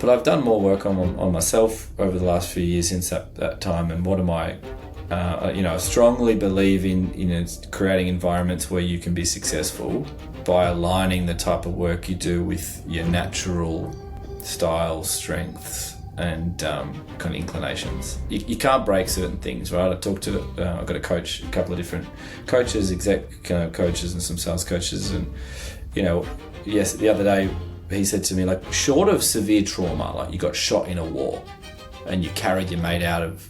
But I've done more work on myself over the last few years since that time. And what am I? I strongly believe in creating environments where you can be successful by aligning the type of work you do with your natural style, strengths, and kind of inclinations. You can't break certain things, right? I've got a couple of different coaches, exec coaches and some sales coaches. And, yes, the other day he said to me, like, short of severe trauma, like you got shot in a war and you carried your mate out of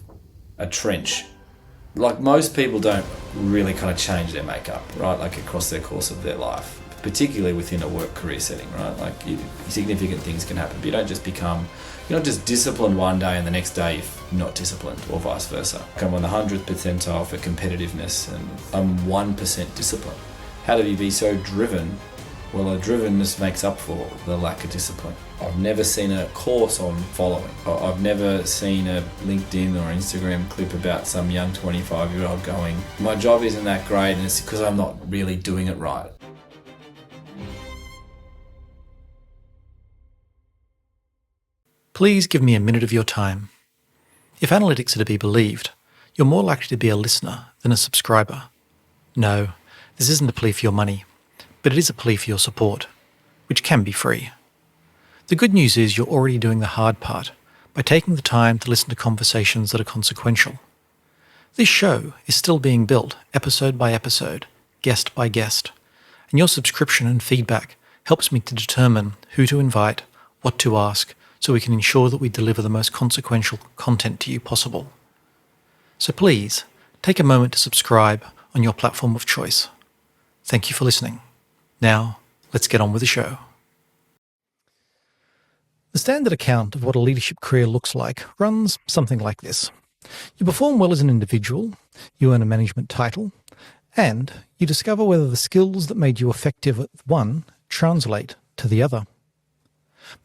a trench, like most people don't really kind of change their makeup, right? Like across their course of their life, particularly within a work career setting, right? Like significant things can happen, but you're not just disciplined one day and the next day you're not disciplined, or vice versa. I'm on the 100th percentile for competitiveness and I'm 1% disciplined. How do you be so driven? Well, the drivenness makes up for the lack of discipline. I've never seen a course on following. I've never seen a LinkedIn or Instagram clip about some young 25-year-old going, my job isn't that great and it's because I'm not really doing it right. Please give me a minute of your time. If analytics are to be believed, you're more likely to be a listener than a subscriber. No, this isn't a plea for your money, but it is a plea for your support, which can be free. The good news is you're already doing the hard part by taking the time to listen to conversations that are consequential. This show is still being built episode by episode, guest by guest, and your subscription and feedback helps me to determine who to invite, what to ask, so we can ensure that we deliver the most consequential content to you possible. So please, take a moment to subscribe on your platform of choice. Thank you for listening. Now, let's get on with the show. The standard account of what a leadership career looks like runs something like this. You perform well as an individual, you earn a management title, and you discover whether the skills that made you effective at one translate to the other.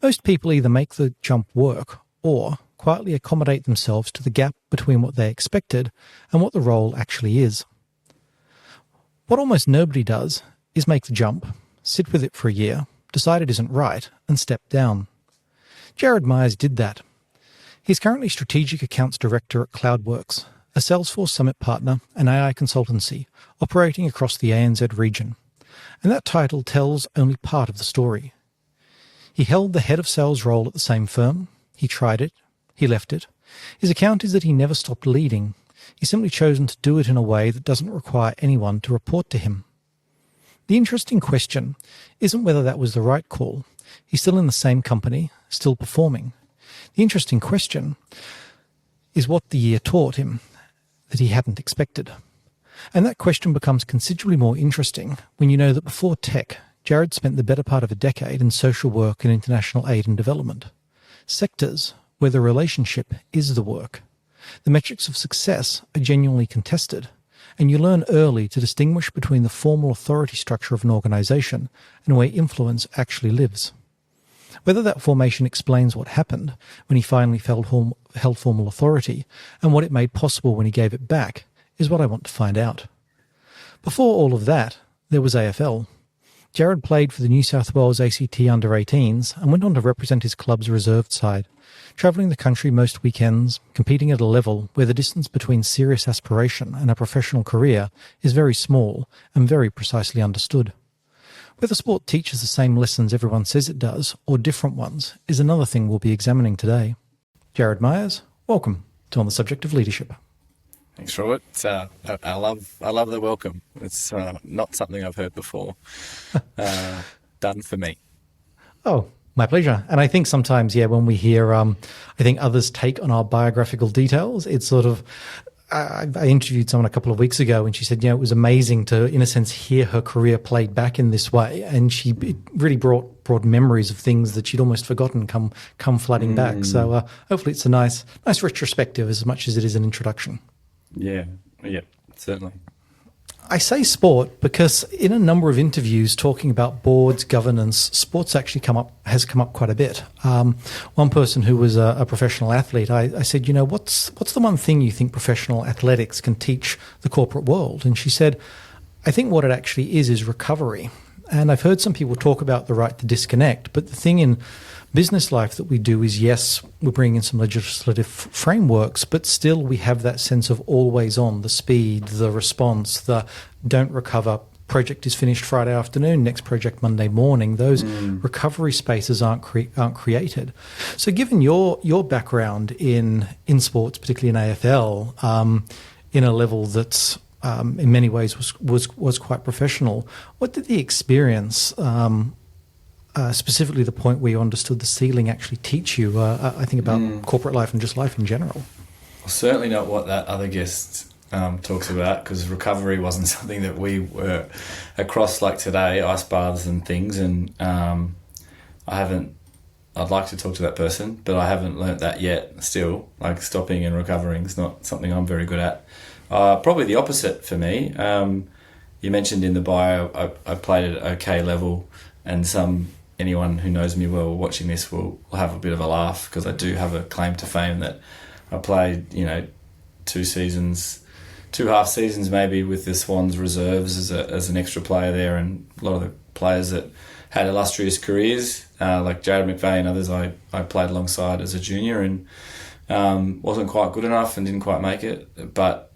Most people either make the jump work or quietly accommodate themselves to the gap between what they expected and what the role actually is. What almost nobody does is make the jump, sit with it for a year, decide it isn't right, and step down. Jarrod Myers did that. He's currently Strategic Accounts Director at Cloudworks, a Salesforce Summit partner and AI consultancy operating across the ANZ region. And that title tells only part of the story. He held the head of sales role at the same firm. He tried it. He left it. His account is that he never stopped leading. He's simply chosen to do it in a way that doesn't require anyone to report to him. The interesting question isn't whether that was the right call. He's still in the same company, still performing. The interesting question is what the year taught him that he hadn't expected. And that question becomes considerably more interesting when you know that before tech, Jarrod spent the better part of a decade in social work and international aid and development. Sectors where the relationship is the work. The metrics of success are genuinely contested, and you learn early to distinguish between the formal authority structure of an organisation and where influence actually lives. Whether that formation explains what happened when he finally held formal authority and what it made possible when he gave it back is what I want to find out. Before all of that, there was AFL. Jarrod played for the New South Wales ACT under-18s and went on to represent his club's reserved side, travelling the country most weekends, competing at a level where the distance between serious aspiration and a professional career is very small and very precisely understood. Whether sport teaches the same lessons everyone says it does, or different ones, is another thing we'll be examining today. Jarrod Myers, welcome to On the Subject of Leadership. Thanks, Robert. I love the welcome. It's not something I've heard before. Done for me. Oh, my pleasure. And I think sometimes, when we hear, I think others take on our biographical details, it's sort of, I interviewed someone a couple of weeks ago and she said, it was amazing to, in a sense, hear her career played back in this way. And it really brought memories of things that she'd almost forgotten come flooding back. So hopefully it's a nice retrospective as much as it is an introduction. Yeah, certainly. I say sport because in a number of interviews talking about boards, governance, sports actually has come up quite a bit. One person who was a professional athlete, I said, what's the one thing you think professional athletics can teach the corporate world? And she said, I think what it actually is recovery. And I've heard some people talk about the right to disconnect, but the thing in business life that we do is, yes, we're bringing in some legislative frameworks, but still we have that sense of always on, the speed, the response, the don't recover, project is finished Friday afternoon, next project Monday morning. Those recovery spaces aren't created. So given your background in sports, particularly in AFL, in a level that's in many ways was quite professional, what did the experience, specifically the point where you understood the ceiling, actually teach you, I think, about corporate life and just life in general? Well, certainly not what that other guest talks about, because recovery wasn't something that we were across like today, ice baths and things, and I'd like to talk to that person, but I haven't learnt that yet still. Like, stopping and recovering is not something I'm very good at. Probably the opposite for me. You mentioned in the bio I played at okay level, and anyone who knows me well watching this will have a bit of a laugh, because I do have a claim to fame that I played, 2 half seasons maybe with the Swans reserves as an extra player there, and a lot of the players that had illustrious careers, like Jarrod Myers and others, I played alongside as a junior, and wasn't quite good enough and didn't quite make it, but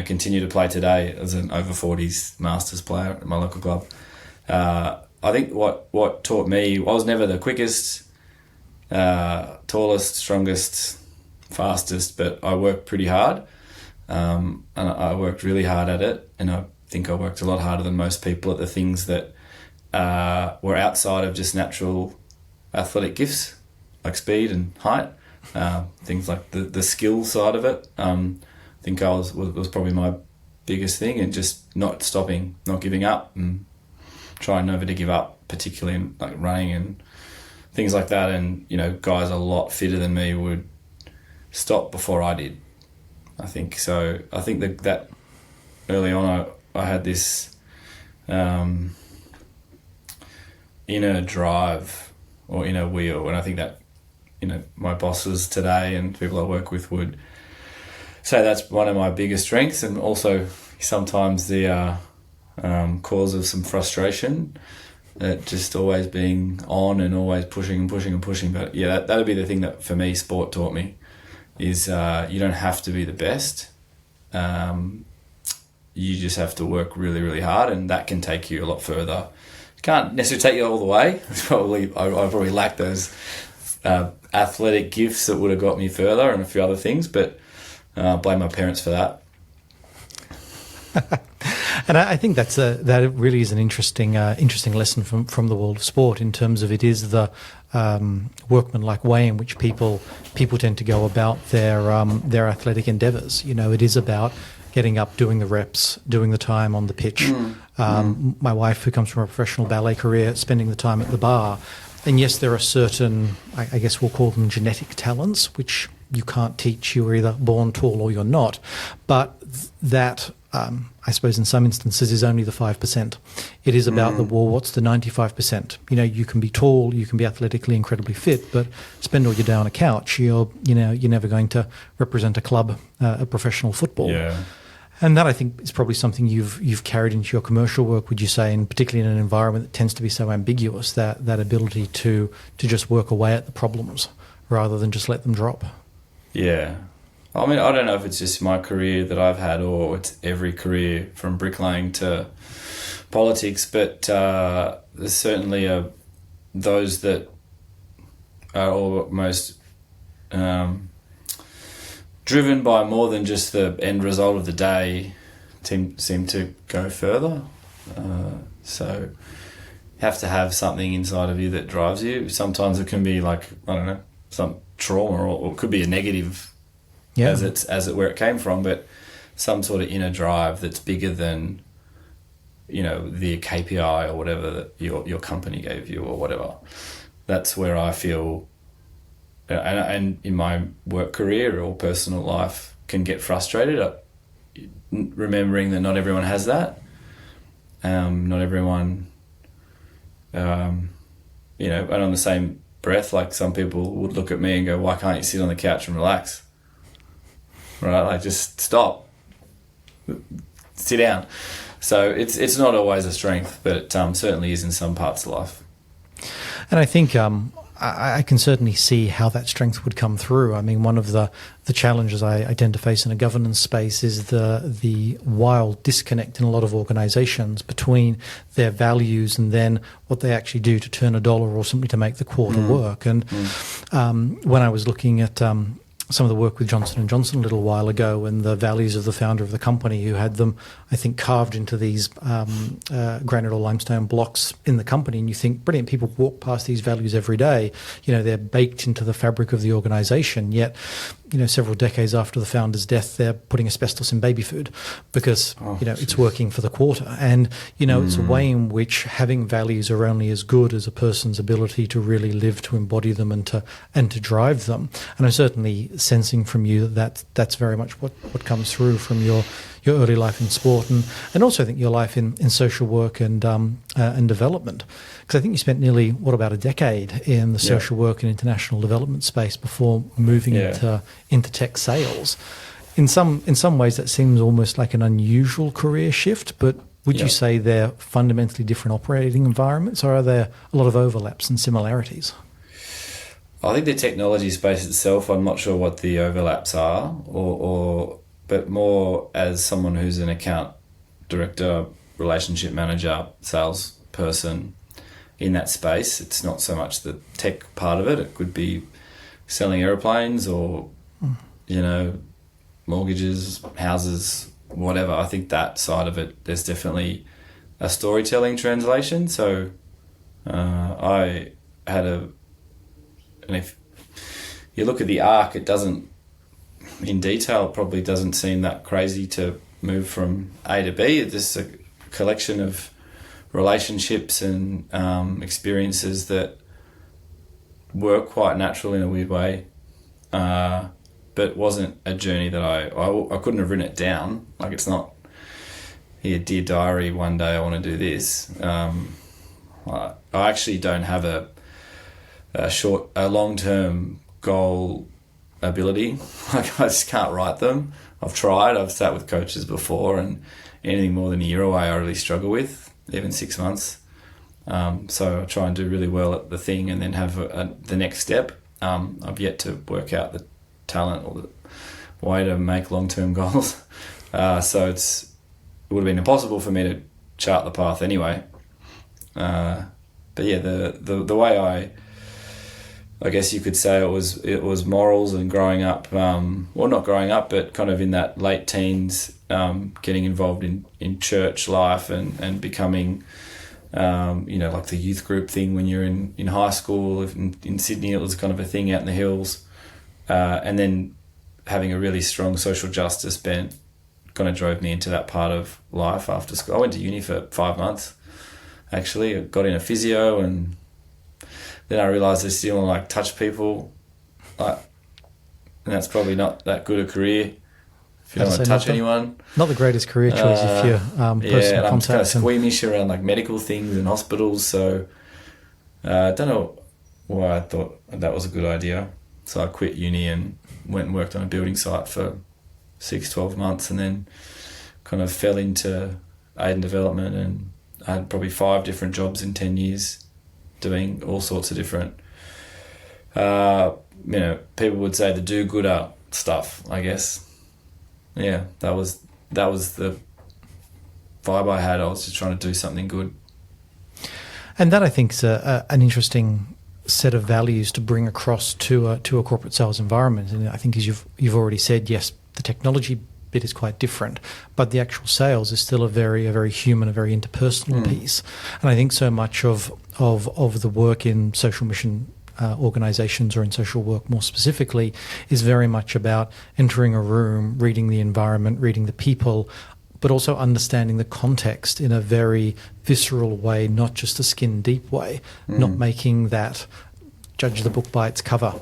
continue to play today as an over 40s Masters player at my local club. I think what taught me, I was never the quickest, tallest, strongest, fastest, but I worked pretty hard. And I worked really hard at it, and I think I worked a lot harder than most people at the things that were outside of just natural athletic gifts, like speed and height, things like the skill side of it. I think I was probably my biggest thing, and just not stopping, not giving up, and trying never to give up, particularly in like running and things like that. And guys a lot fitter than me would stop before I did, I think. So I think that early on I had this inner drive or inner wheel, and I think that my bosses today and people I work with would say that's one of my biggest strengths, and also sometimes the cause of some frustration, just always being on and always pushing and pushing and pushing. But yeah, that'd be the thing that for me sport taught me, is you don't have to be the best. You just have to work really, really hard, and that can take you a lot further. It can't necessarily take you all the way. I probably lack those athletic gifts that would have got me further, and a few other things, but blame my parents for that. And I think that really is an interesting lesson from the world of sport, in terms of it is the workmanlike way in which people tend to go about their athletic endeavours. It is about getting up, doing the reps, doing the time on the pitch. My wife, who comes from a professional ballet career, spending the time at the bar. And yes, there are certain, I guess we'll call them genetic talents, which you can't teach. You're either born tall or you're not. But that, I suppose in some instances, is only the 5%. It is about what's the 95%? You can be tall, you can be athletically incredibly fit, but spend all your day on a couch, you're never going to represent a club at professional football. Yeah. And that, I think, is probably something you've carried into your commercial work, would you say, and particularly in an environment that tends to be so ambiguous, that ability to just work away at the problems rather than just let them drop. Yeah. I mean, I don't know if it's just my career that I've had, or it's every career from bricklaying to politics, but there's certainly those that are almost driven by more than just the end result of the day, seem to go further. So you have to have something inside of you that drives you. Sometimes it can be like, I don't know, some trauma, or it could be a negative, as it where it came from, but some sort of inner drive that's bigger than the KPI or whatever that your company gave you or whatever. That's where I feel, and in my work career or personal life, can get frustrated, remembering that not everyone has that. Not everyone, and on the same breath, like, some people would look at me and go, why can't you sit on the couch and relax? Right? Like, just stop. Sit down. So it's not always a strength, but it certainly is in some parts of life. And I think I can certainly see how that strength would come through. I mean, one of the challenges I tend to face in a governance space is the wild disconnect in a lot of organisations between their values and then what they actually do to turn a dollar or simply to make the quarter work. And when I was looking at some of the work with Johnson & Johnson a little while ago and the values of the founder of the company, who had them, I think, carved into these granite or limestone blocks in the company, and you think, brilliant, people walk past these values every day. You know, they're baked into the fabric of the organisation, yet, you know, several decades after the founder's death, they're putting asbestos in baby food because, it's working for the quarter. And, it's a way in which having values are only as good as a person's ability to really live, to embody them and to drive them. And I'm certainly sensing from you that's very much what comes through from your early life in sport and also I think your life in social work and development, because I think you spent nearly about a decade in the social work and international development space before moving into tech sales. In some ways that seems almost like an unusual career shift, but would you say they're fundamentally different operating environments, or are there a lot of overlaps and similarities? I think the technology space itself, I'm not sure what the overlaps are, but more as someone who's an account director, relationship manager, salesperson in that space, it's not so much the tech part of it. It could be selling airplanes or, mortgages, houses, whatever. I think that side of it, there's definitely a storytelling translation. So I had and if you look at the arc, it doesn't, in detail, it probably doesn't seem that crazy to move from A to B. It's just a collection of relationships and experiences that work quite natural in a weird way, but wasn't a journey that I couldn't have written it down. Like, it's not, here, dear diary, one day I want to do this. I actually don't have a long-term goal ability. Like, I just can't write them. I've tried. I've sat with coaches before, and anything more than a year away I really struggle with, even 6 months. So I try and do really well at the thing and then have the next step. I've yet to work out the talent or the way to make long-term goals. So it would have been impossible for me to chart the path anyway. But yeah, the way I guess you could say it was morals and growing up, well, not growing up, but kind of in that late teens, getting involved in church life and becoming, like the youth group thing when you're in high school. In Sydney, it was kind of a thing out in the hills. And then having a really strong social justice bent kind of drove me into that part of life after school. I went to uni for 5 months, actually. I got in a physio, and then I realised I still want to touch people, and that's probably not that good a career if you don't want to touch anyone. Not the greatest career choice if you're personal and I'm contact. kind of squeamish around medical things and hospitals, so I don't know why I thought that was a good idea. So I quit uni and went and worked on a building site for 6-12 months, and then kind of fell into aid and development, and I had probably 5 different jobs in 10 years. Doing all sorts of different, people would say the do-gooder stuff, I guess. Yeah, that was the vibe I had. I was just trying to do something good. And that, I think, is an interesting set of values to bring across to a corporate sales environment. And I think, as you've already said, yes, the technology bit is quite different, but the actual sales is still a very human, a very interpersonal piece. And I think so much of the work in social mission organisations, or in social work more specifically, is very much about entering a room, reading the environment, reading the people, but also understanding the context in a very visceral way, not just a skin deep way, not making that judge the book by its cover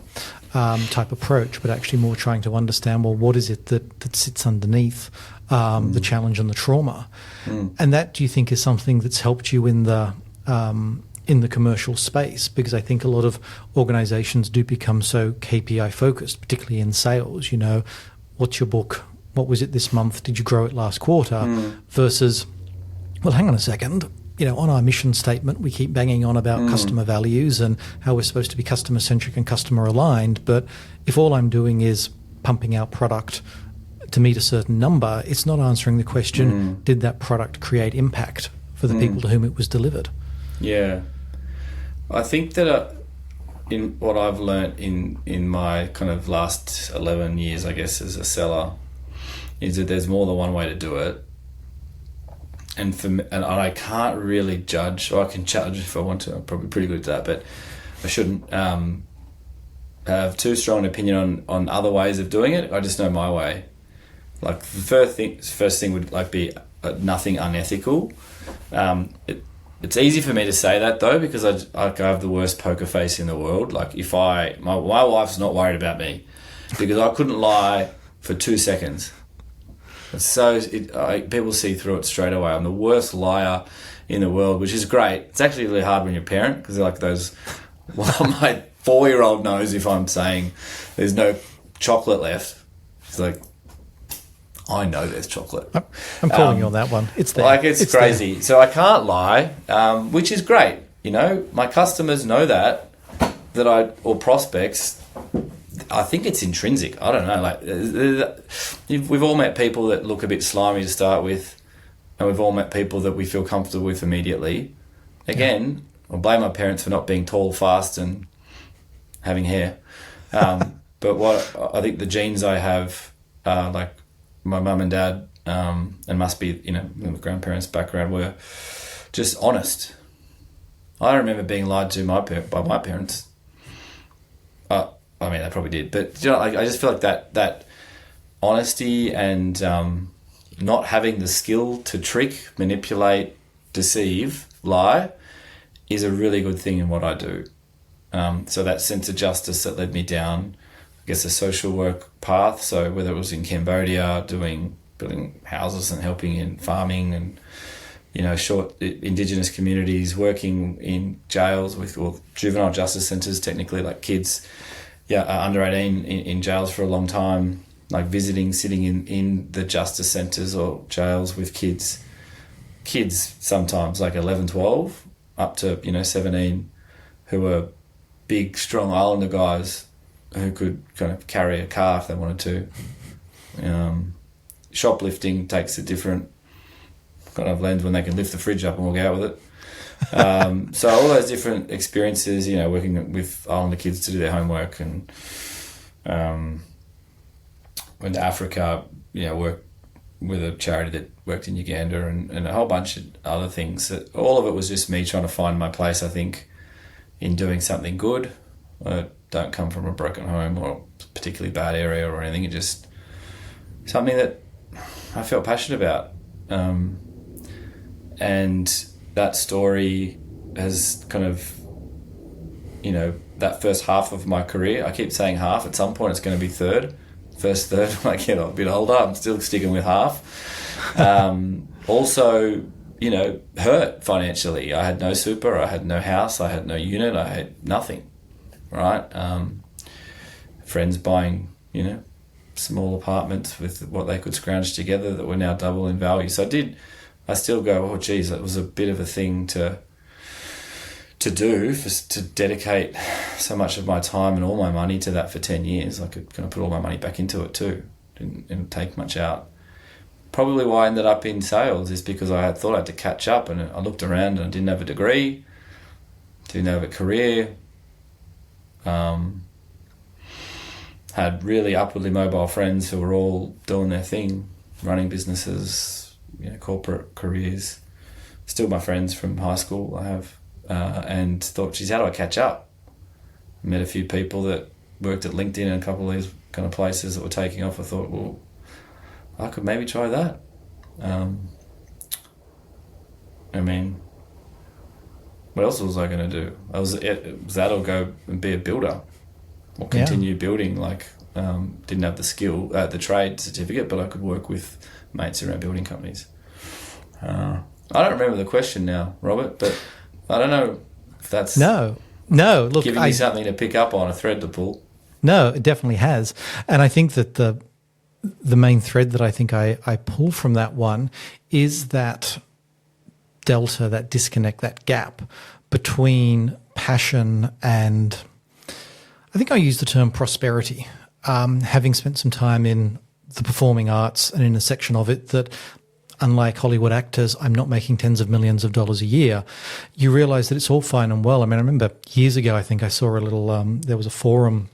type approach, but actually more trying to understand, well, what is it that sits underneath the challenge and the trauma? And that, do you think, is something that's helped you in the commercial space? Because I think a lot of organisations do become so KPI focused, particularly in sales. What's your book? What was it this month? Did you grow it last quarter? Versus, well, hang on a second. On our mission statement, we keep banging on about customer values and how we're supposed to be customer-centric and customer-aligned. But if all I'm doing is pumping out product to meet a certain number, it's not answering the question, did that product create impact for the people to whom it was delivered? Yeah. I think that in what I've learnt in my kind of last 11 years, I guess, as a seller, is that there's more than one way to do it. And I can't really judge, or I can judge if I want to. I'm probably pretty good at that, but I shouldn't have too strong an opinion on other ways of doing it. I just know my way. Like the first thing would like be nothing unethical. It's easy for me to say that though, because I have the worst poker face in the world. Like if my wife's not worried about me because I couldn't lie for 2 seconds. So people see through it straight away. I'm the worst liar in the world, which is great. It's actually really hard when you're a parent because like those. Well, my 4-year-old knows if I'm saying there's no chocolate left. He's like, I know there's chocolate. I'm calling you on that one. It's there. Like it's crazy. There. So I can't lie, which is great. My customers know that or prospects. I think it's intrinsic. I don't know. Like we've all met people that look a bit slimy to start with, and we've all met people that we feel comfortable with immediately. Again, I'll blame my parents for not being tall, fast, and having hair. But what I think the genes I have, like my mum and dad, and must be my grandparents' background were just honest. I remember being lied to by my parents. I mean, I probably did, but I just feel like that honesty and not having the skill to trick, manipulate, deceive, lie is a really good thing in what I do. So that sense of justice that led me down, I guess, a social work path. So whether it was in Cambodia, building houses and helping in farming and short Indigenous communities, working in jails or juvenile justice centres, technically like kids. Under 18 in jails for a long time, like sitting in the justice centres or jails with kids sometimes like 11, 12, up to, 17, who were big, strong Islander guys who could kind of carry a car if they wanted to. Shoplifting takes a different kind of lens when they can lift the fridge up and walk out with it. So all those different experiences, working with Islander kids to do their homework, and went to Africa, worked with a charity that worked in Uganda and a whole bunch of other things. That all of it was just me trying to find my place, I think, in doing something good. I don't come from a broken home or a particularly bad area or anything. It's just something that I felt passionate about. And that story has kind of, that first half of my career, I keep saying half, at some point it's going to be first third when I get a bit older. I'm still sticking with half. Also, hurt financially. I had no super, I had no house, I had no unit, I had nothing, right? Friends buying, small apartments with what they could scrounge together that were now double in value. So I still go, oh geez, that was a bit of a thing to dedicate so much of my time and all my money to that for 10 years. I could kind of put all my money back into it too. Didn't take much out. Probably why I ended up in sales is because I thought I had to catch up, and I looked around and I didn't have a degree, didn't have a career, had really upwardly mobile friends who were all doing their thing, running businesses, corporate careers. Still my friends from high school I have, and thought, geez, how do I catch up? Met a few people that worked at LinkedIn and a couple of these kind of places that were taking off. I thought, well, I could maybe try that. What else was I going to do? Was that or go and be a builder or continue building? Didn't have the skill, the trade certificate, but I could work with mates around building companies. I don't remember the question now, Robert, but I don't know if that's no. Look, giving me something to pick up on, a thread to pull. No, it definitely has, and I think that the main thread that I think I pull from that one is that delta, that disconnect, that gap between passion and, I think I use the term prosperity. Having spent some time in the performing arts and in a section of it that, unlike Hollywood actors, I'm not making tens of millions of dollars a year, you realise that it's all fine and well. I mean, I remember years ago, I think I saw a little, there was a forum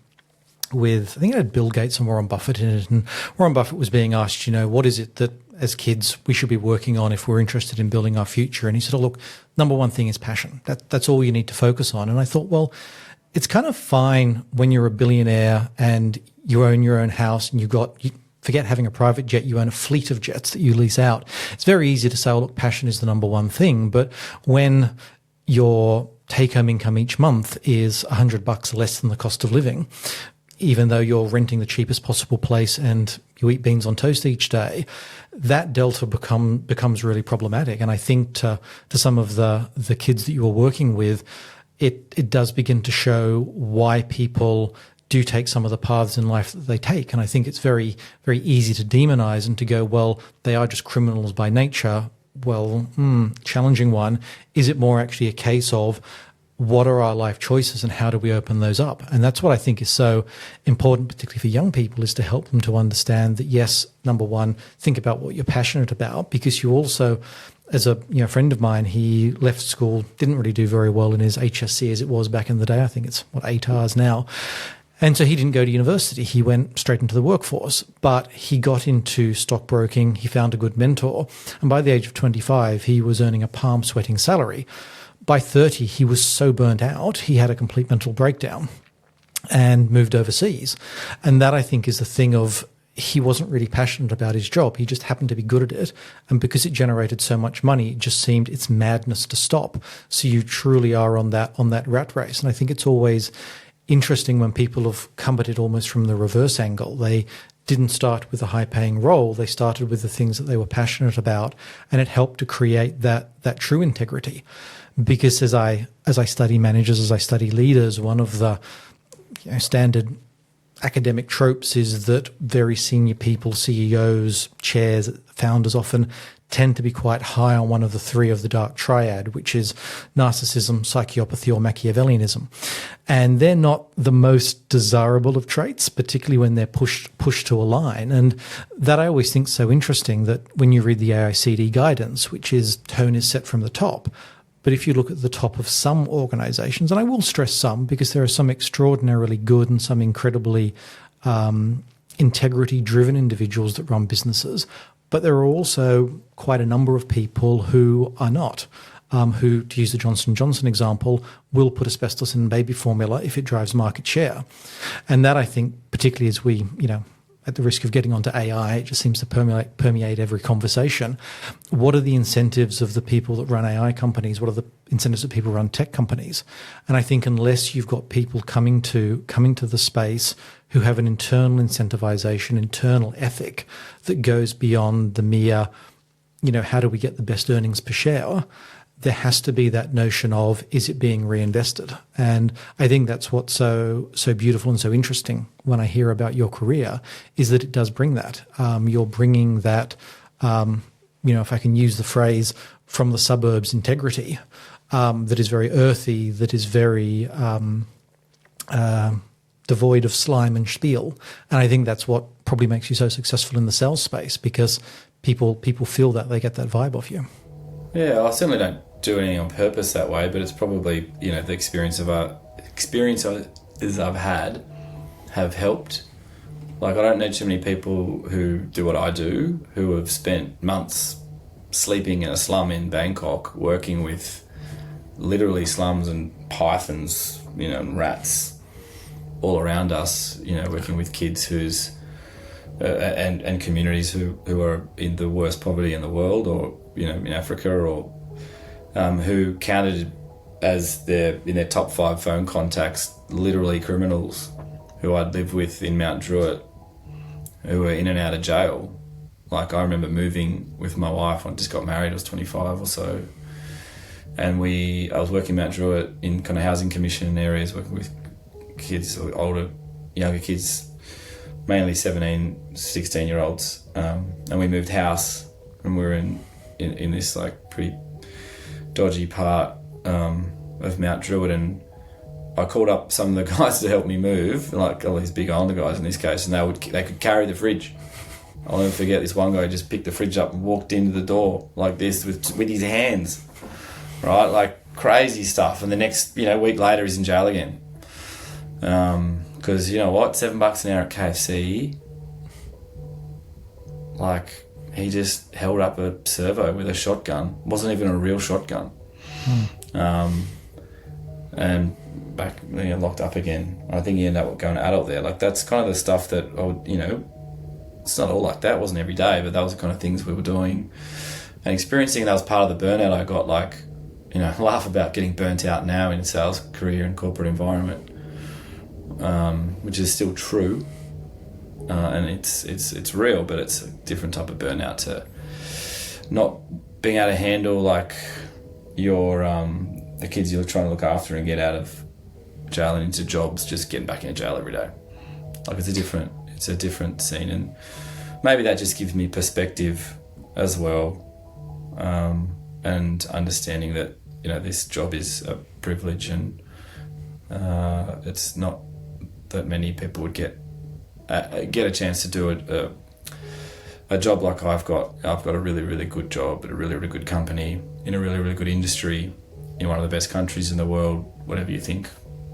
with, I think it had Bill Gates and Warren Buffett in it, and Warren Buffett was being asked, what is it that as kids we should be working on if we're interested in building our future? And he said, look, number one thing is passion. That's all you need to focus on. And I thought, well, it's kind of fine when you're a billionaire and you own your own house and you forget having a private jet, you own a fleet of jets that you lease out. It's very easy to say, look, passion is the number one thing. But when your take-home income each month is $100 less than the cost of living, even though you're renting the cheapest possible place and you eat beans on toast each day, that delta becomes really problematic. And I think to some of the kids that you are working with, it does begin to show why people do take some of the paths in life that they take. And I think it's very, very easy to demonize and to go, well, they are just criminals by nature. Well, challenging one. Is it more actually a case of what are our life choices and how do we open those up? And that's what I think is so important, particularly for young people, is to help them to understand that, yes, number one, think about what you're passionate about, because you also, as a friend of mine, he left school, didn't really do very well in his HSC as it was back in the day. I think it's ATARs now. And so he didn't go to university. He went straight into the workforce, but he got into stockbroking. He found a good mentor. And by the age of 25, he was earning a palm sweating salary. By 30, he was so burnt out, he had a complete mental breakdown and moved overseas. And that, I think, is the thing of, he wasn't really passionate about his job. He just happened to be good at it. And because it generated so much money, it just seemed it's madness to stop. So you truly are on that rat race. And I think it's always interesting when people have come at it almost from the reverse angle. They didn't start with a high-paying role. They started with the things that they were passionate about, and it helped to create that true integrity. Because as I study managers, as I study leaders, one of the standard academic tropes is that very senior people, CEOs, chairs, founders often tend to be quite high on one of the three of the dark triad, which is narcissism, psychopathy, or Machiavellianism. And they're not the most desirable of traits, particularly when they're pushed to a line. And that I always think is so interesting, that when you read the AICD guidance, which is tone is set from the top, but if you look at the top of some organizations, and I will stress some because there are some extraordinarily good and some incredibly integrity-driven individuals that run businesses, but there are also quite a number of people who are not, who, to use the Johnson & Johnson example, will put asbestos in baby formula if it drives market share. And that, I think, particularly as we, at the risk of getting onto AI, it just seems to permeate every conversation. What are the incentives of the people that run AI companies? What are the incentives of people who run tech companies? And I think unless you've got people coming to the space who have an internal incentivization, internal ethic that goes beyond the mere, how do we get the best earnings per share? There has to be that notion of, is it being reinvested? And I think that's what's so beautiful and so interesting when I hear about your career, is that it does bring that. You're bringing that, if I can use the phrase, from the suburbs integrity, that is very earthy, that is very devoid of slime and spiel. And I think that's what probably makes you so successful in the sales space, because people feel that, they get that vibe off you. Yeah, I certainly don't do anything on purpose that way, but it's probably, the experiences I've had have helped. Like, I don't know too many people who do what I do, who have spent months sleeping in a slum in Bangkok, working with literally slums and pythons, and rats all around us, working with kids who's and communities who are in the worst poverty in the world, or in Africa, or who counted as in their top 5 phone contacts literally criminals who I'd lived with in Mount Druitt, who were in and out of jail. Like, I remember moving with my wife when I just got married. I was 25 or so, and I was working Mount Druitt in kind of housing commission areas, working with kids, or younger kids, mainly 17, 16-year-olds, and we moved house, and we were in this like pretty dodgy part of Mount Druitt, and I called up some of the guys to help me move, like all these big older guys in this case, and they could carry the fridge. I'll never forget this one guy just picked the fridge up and walked into the door like this with his hands, right? Like crazy stuff. And the next week later he's in jail again. Because you know what, $7 an hour at KFC, like he just held up a servo with a shotgun. Wasn't even a real shotgun. And back locked up again. I think he ended up going adult there. Like that's kind of the stuff that I would, it's not all like that. It wasn't every day, but that was the kind of things we were doing and experiencing. That was part of the burnout I got. Like, laugh about getting burnt out now in a sales career and corporate environment, which is still true, and it's real, but it's a different type of burnout to not being able to handle like your the kids you're trying to look after and get out of jail and into jobs, just getting back into jail every day. Like it's a different scene, and maybe that just gives me perspective as well, and understanding that this job is a privilege, and it's not that many people would get a chance to do a job like I've got. I've got a really, really good job at a really, really good company in a really, really good industry in one of the best countries in the world, whatever you think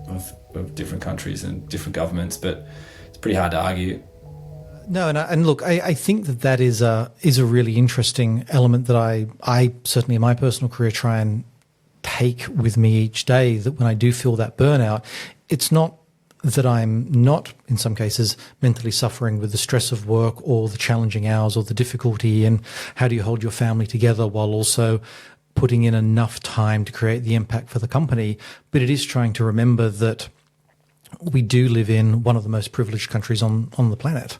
of different countries and different governments, but it's pretty hard to argue. No, and look, I think that is a really interesting element that I certainly in my personal career try and take with me each day, that when I do feel that burnout, it's not that I'm not, in some cases, mentally suffering with the stress of work or the challenging hours or the difficulty in how do you hold your family together while also putting in enough time to create the impact for the company. But it is trying to remember that we do live in one of the most privileged countries on the planet.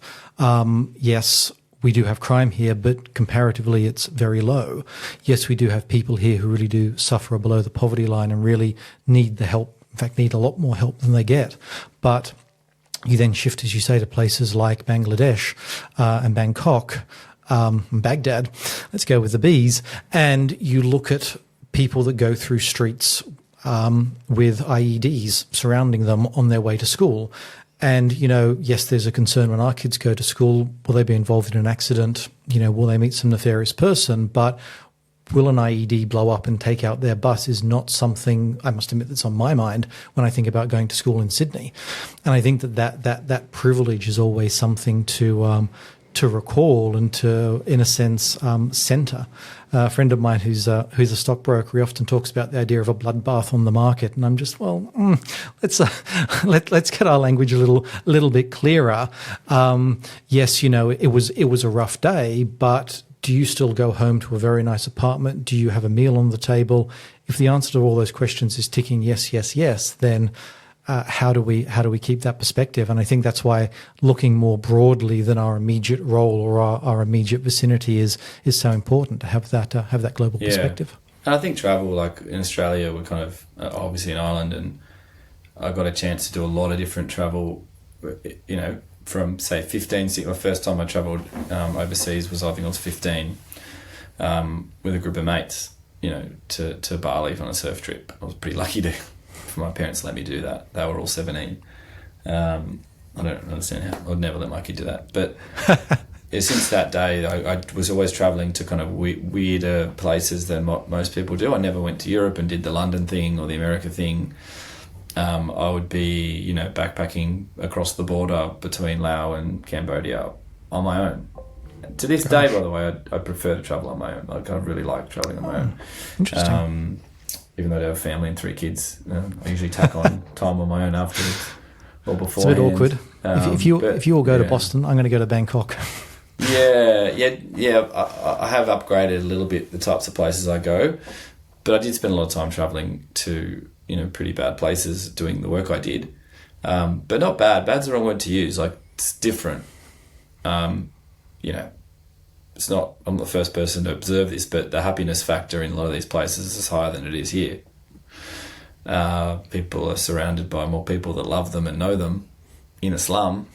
Yes, we do have crime here, but comparatively it's very low. Yes, we do have people here who really do suffer below the poverty line and really need the help, in fact, need a lot more help than they get. But you then shift, as you say, to places like Bangladesh and Bangkok, Baghdad, let's go with the B's, and you look at people that go through streets with IEDs surrounding them on their way to school. And, yes, there's a concern when our kids go to school, will they be involved in an accident? Will they meet some nefarious person? But will an IED blow up and take out their bus is not something, I must admit, that's on my mind when I think about going to school in Sydney. And I think that privilege is always something to recall and to, in a sense, centre. A friend of mine who's a stockbroker, he often talks about the idea of a bloodbath on the market, and I'm just, let's get our language a little bit clearer. Yes, it was a rough day, but do you still go home to a very nice apartment? Do you have a meal on the table? If the answer to all those questions is ticking yes, yes, yes, then how do we keep that perspective? And I think that's why looking more broadly than our immediate role or our immediate vicinity is so important, to have that global perspective. And I think travel, like in Australia, we're kind of obviously in Ireland, and I got a chance to do a lot of different travel. From say 15. The first time I travelled overseas was, I think I was 15, with a group of mates. To Bali on a surf trip. I was pretty lucky for my parents to let me do that. They were all 17. I don't understand how I'd never let my kid do that. But since that day, I was always travelling to kind of weirder places than what most people do. I never went to Europe and did the London thing or the America thing. I would be, backpacking across the border between Laos and Cambodia on my own. To this day, by the way, I prefer to travel on my own. Like, I really like travelling on my own. Interesting. Even though I have a family and 3 kids, I usually tack on time on my own afterwards or before. It's a bit awkward. If you all go to Boston, I'm going to go to Bangkok. Yeah. I have upgraded a little bit the types of places I go, but I did spend a lot of time travelling to pretty bad places doing the work I did, but not bad. Bad's the wrong word to use. Like, it's different. It's not, I'm the first person to observe this, but the happiness factor in a lot of these places is higher than it is here. People are surrounded by more people that love them and know them in a slum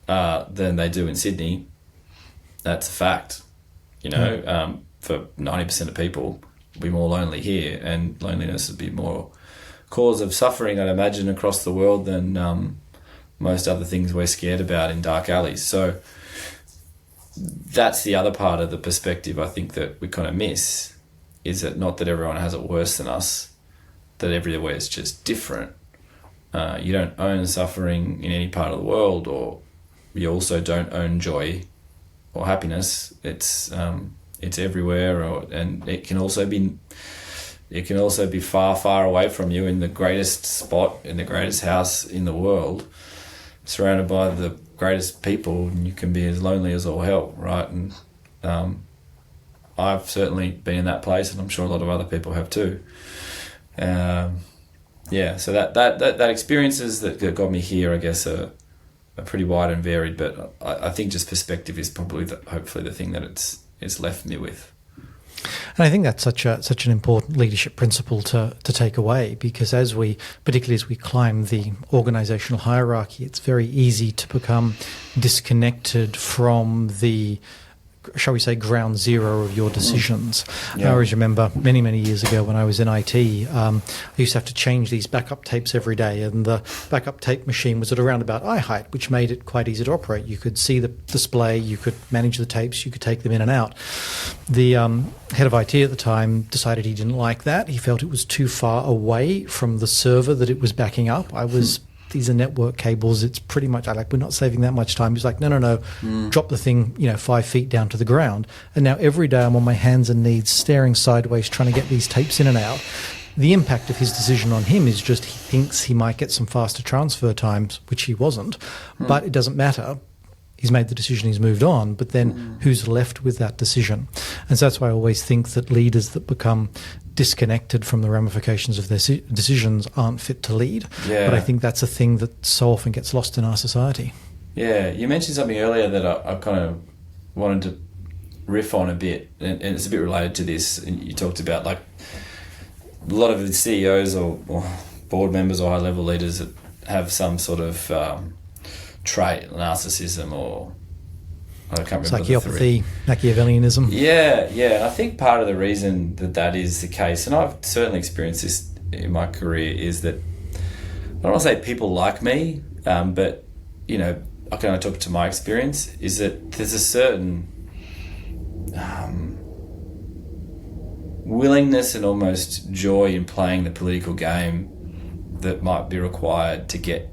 than they do in Sydney. That's a fact. For 90% of people, be more lonely here, and loneliness would be more cause of suffering, I'd imagine, across the world than most other things we're scared about in dark alleys. So that's the other part of the perspective I think that we kind of miss, is that not that everyone has it worse than us, that everywhere is just different. You don't own suffering in any part of the world, or you also don't own joy or happiness. It's everywhere, and it can also be far, far away from you, in the greatest spot, in the greatest house in the world, surrounded by the greatest people, and you can be as lonely as all hell, right? And I've certainly been in that place, and I'm sure a lot of other people have too. So that experiences that got me here, I guess, are pretty wide and varied, but I think just perspective is probably hopefully the thing that it's left me with. And I think that's such an important leadership principle to take away, because particularly as we climb the organisational hierarchy, it's very easy to become disconnected from the, shall we say, ground zero of your decisions. Yeah. I always remember many, many years ago when I was in IT, I used to have to change these backup tapes every day, and the backup tape machine was at around about eye height, which made it quite easy to operate. You could see the display, you could manage the tapes, you could take them in and out. The head of IT at the time decided he didn't like that. He felt it was too far away from the server that it was backing up. These are network cables. It's pretty much, we're not saving that much time. He's like, no, drop the thing, 5 feet down to the ground. And now every day I'm on my hands and knees staring sideways, trying to get these tapes in and out. The impact of his decision on him is just, he thinks he might get some faster transfer times, which he wasn't, but it doesn't matter. He's made the decision, he's moved on, but then who's left with that decision? And so that's why I always think that leaders that become disconnected from the ramifications of their decisions aren't fit to lead. Yeah. But I think that's a thing that so often gets lost in our society. Yeah, you mentioned something earlier that I kind of wanted to riff on a bit, and it's a bit related to this. And you talked about, like, a lot of the CEOs or board members or high-level leaders that have some sort of trait, narcissism, or I can't remember. Psychopathy, Machiavellianism. Yeah. I think part of the reason that is the case, and I've certainly experienced this in my career, is that I don't want to say people like me, but I can only talk to my experience, is that there's a certain willingness and almost joy in playing the political game that might be required to get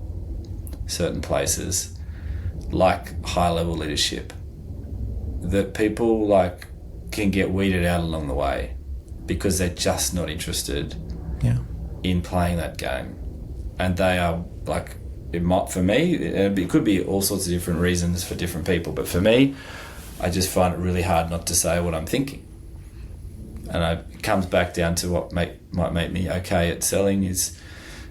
certain places, like high-level leadership, that people can get weeded out along the way because they're just not interested in playing that game. And they are for me, it could be all sorts of different reasons for different people, but for me, I just find it really hard not to say what I'm thinking. And it comes back down to what might make me okay at selling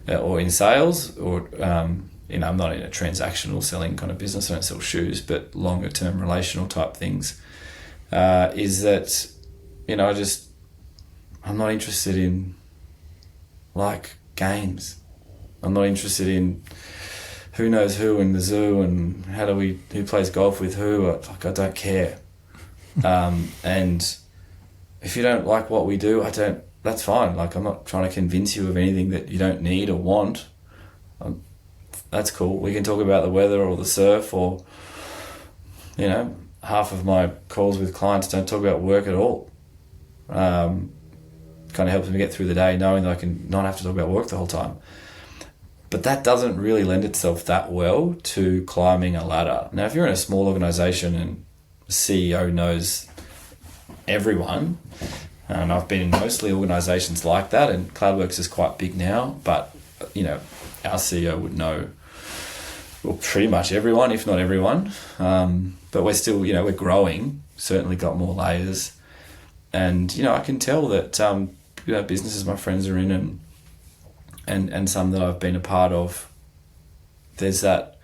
or in sales, or I'm not in a transactional selling kind of business. I don't sell shoes, but longer term relational type things. Is that I'm not interested in games. I'm not interested in who knows who in the zoo and who plays golf with who. I don't care. And if you don't like what we do, that's fine. I'm not trying to convince you of anything that you don't need or want. That's cool. We can talk about the weather or the surf, or, half of my calls with clients don't talk about work at all. Kind of helps me get through the day knowing that I can not have to talk about work the whole time. But that doesn't really lend itself that well to climbing a ladder. Now, if you're in a small organisation and the CEO knows everyone, and I've been in mostly organisations like that, and Cloudworks is quite big now, but, our CEO would know, well, pretty much everyone, if not everyone. But we're still, we're growing, certainly got more layers. And, I can tell that, businesses my friends are in and some that I've been a part of, there's that,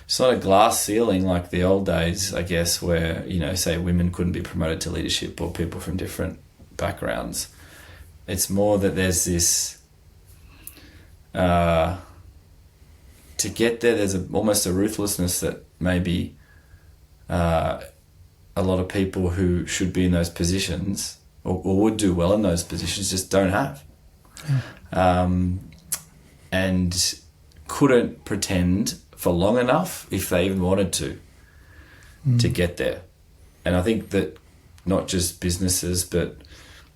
it's not a glass ceiling like the old days, I guess, where, say women couldn't be promoted to leadership or people from different backgrounds. It's more that there's this, to get there, there's almost a ruthlessness that maybe a lot of people who should be in those positions or would do well in those positions just don't have. And couldn't pretend for long enough, if they even wanted to get there. And I think that not just businesses, but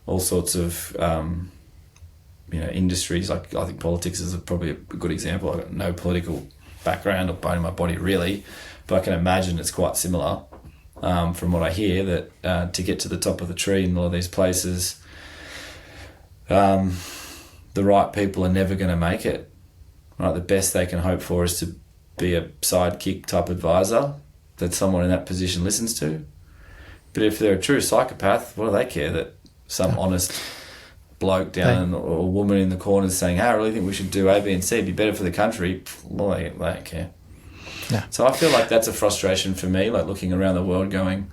all sorts of industries. Like, I think politics is probably a good example. I've got no political background or bone in my body really, but I can imagine it's quite similar from what I hear, that to get to the top of the tree in a lot of these places, the right people are never going to make it. Right, the best they can hope for is to be a sidekick type advisor that someone in that position listens to. But if they're a true psychopath, what do they care that some honest bloke down or woman in the corner is saying, hey, I really think we should do A, B and C, it'd be better for the country. Well, they don't care. Yeah. So I feel like that's a frustration for me, like looking around the world going,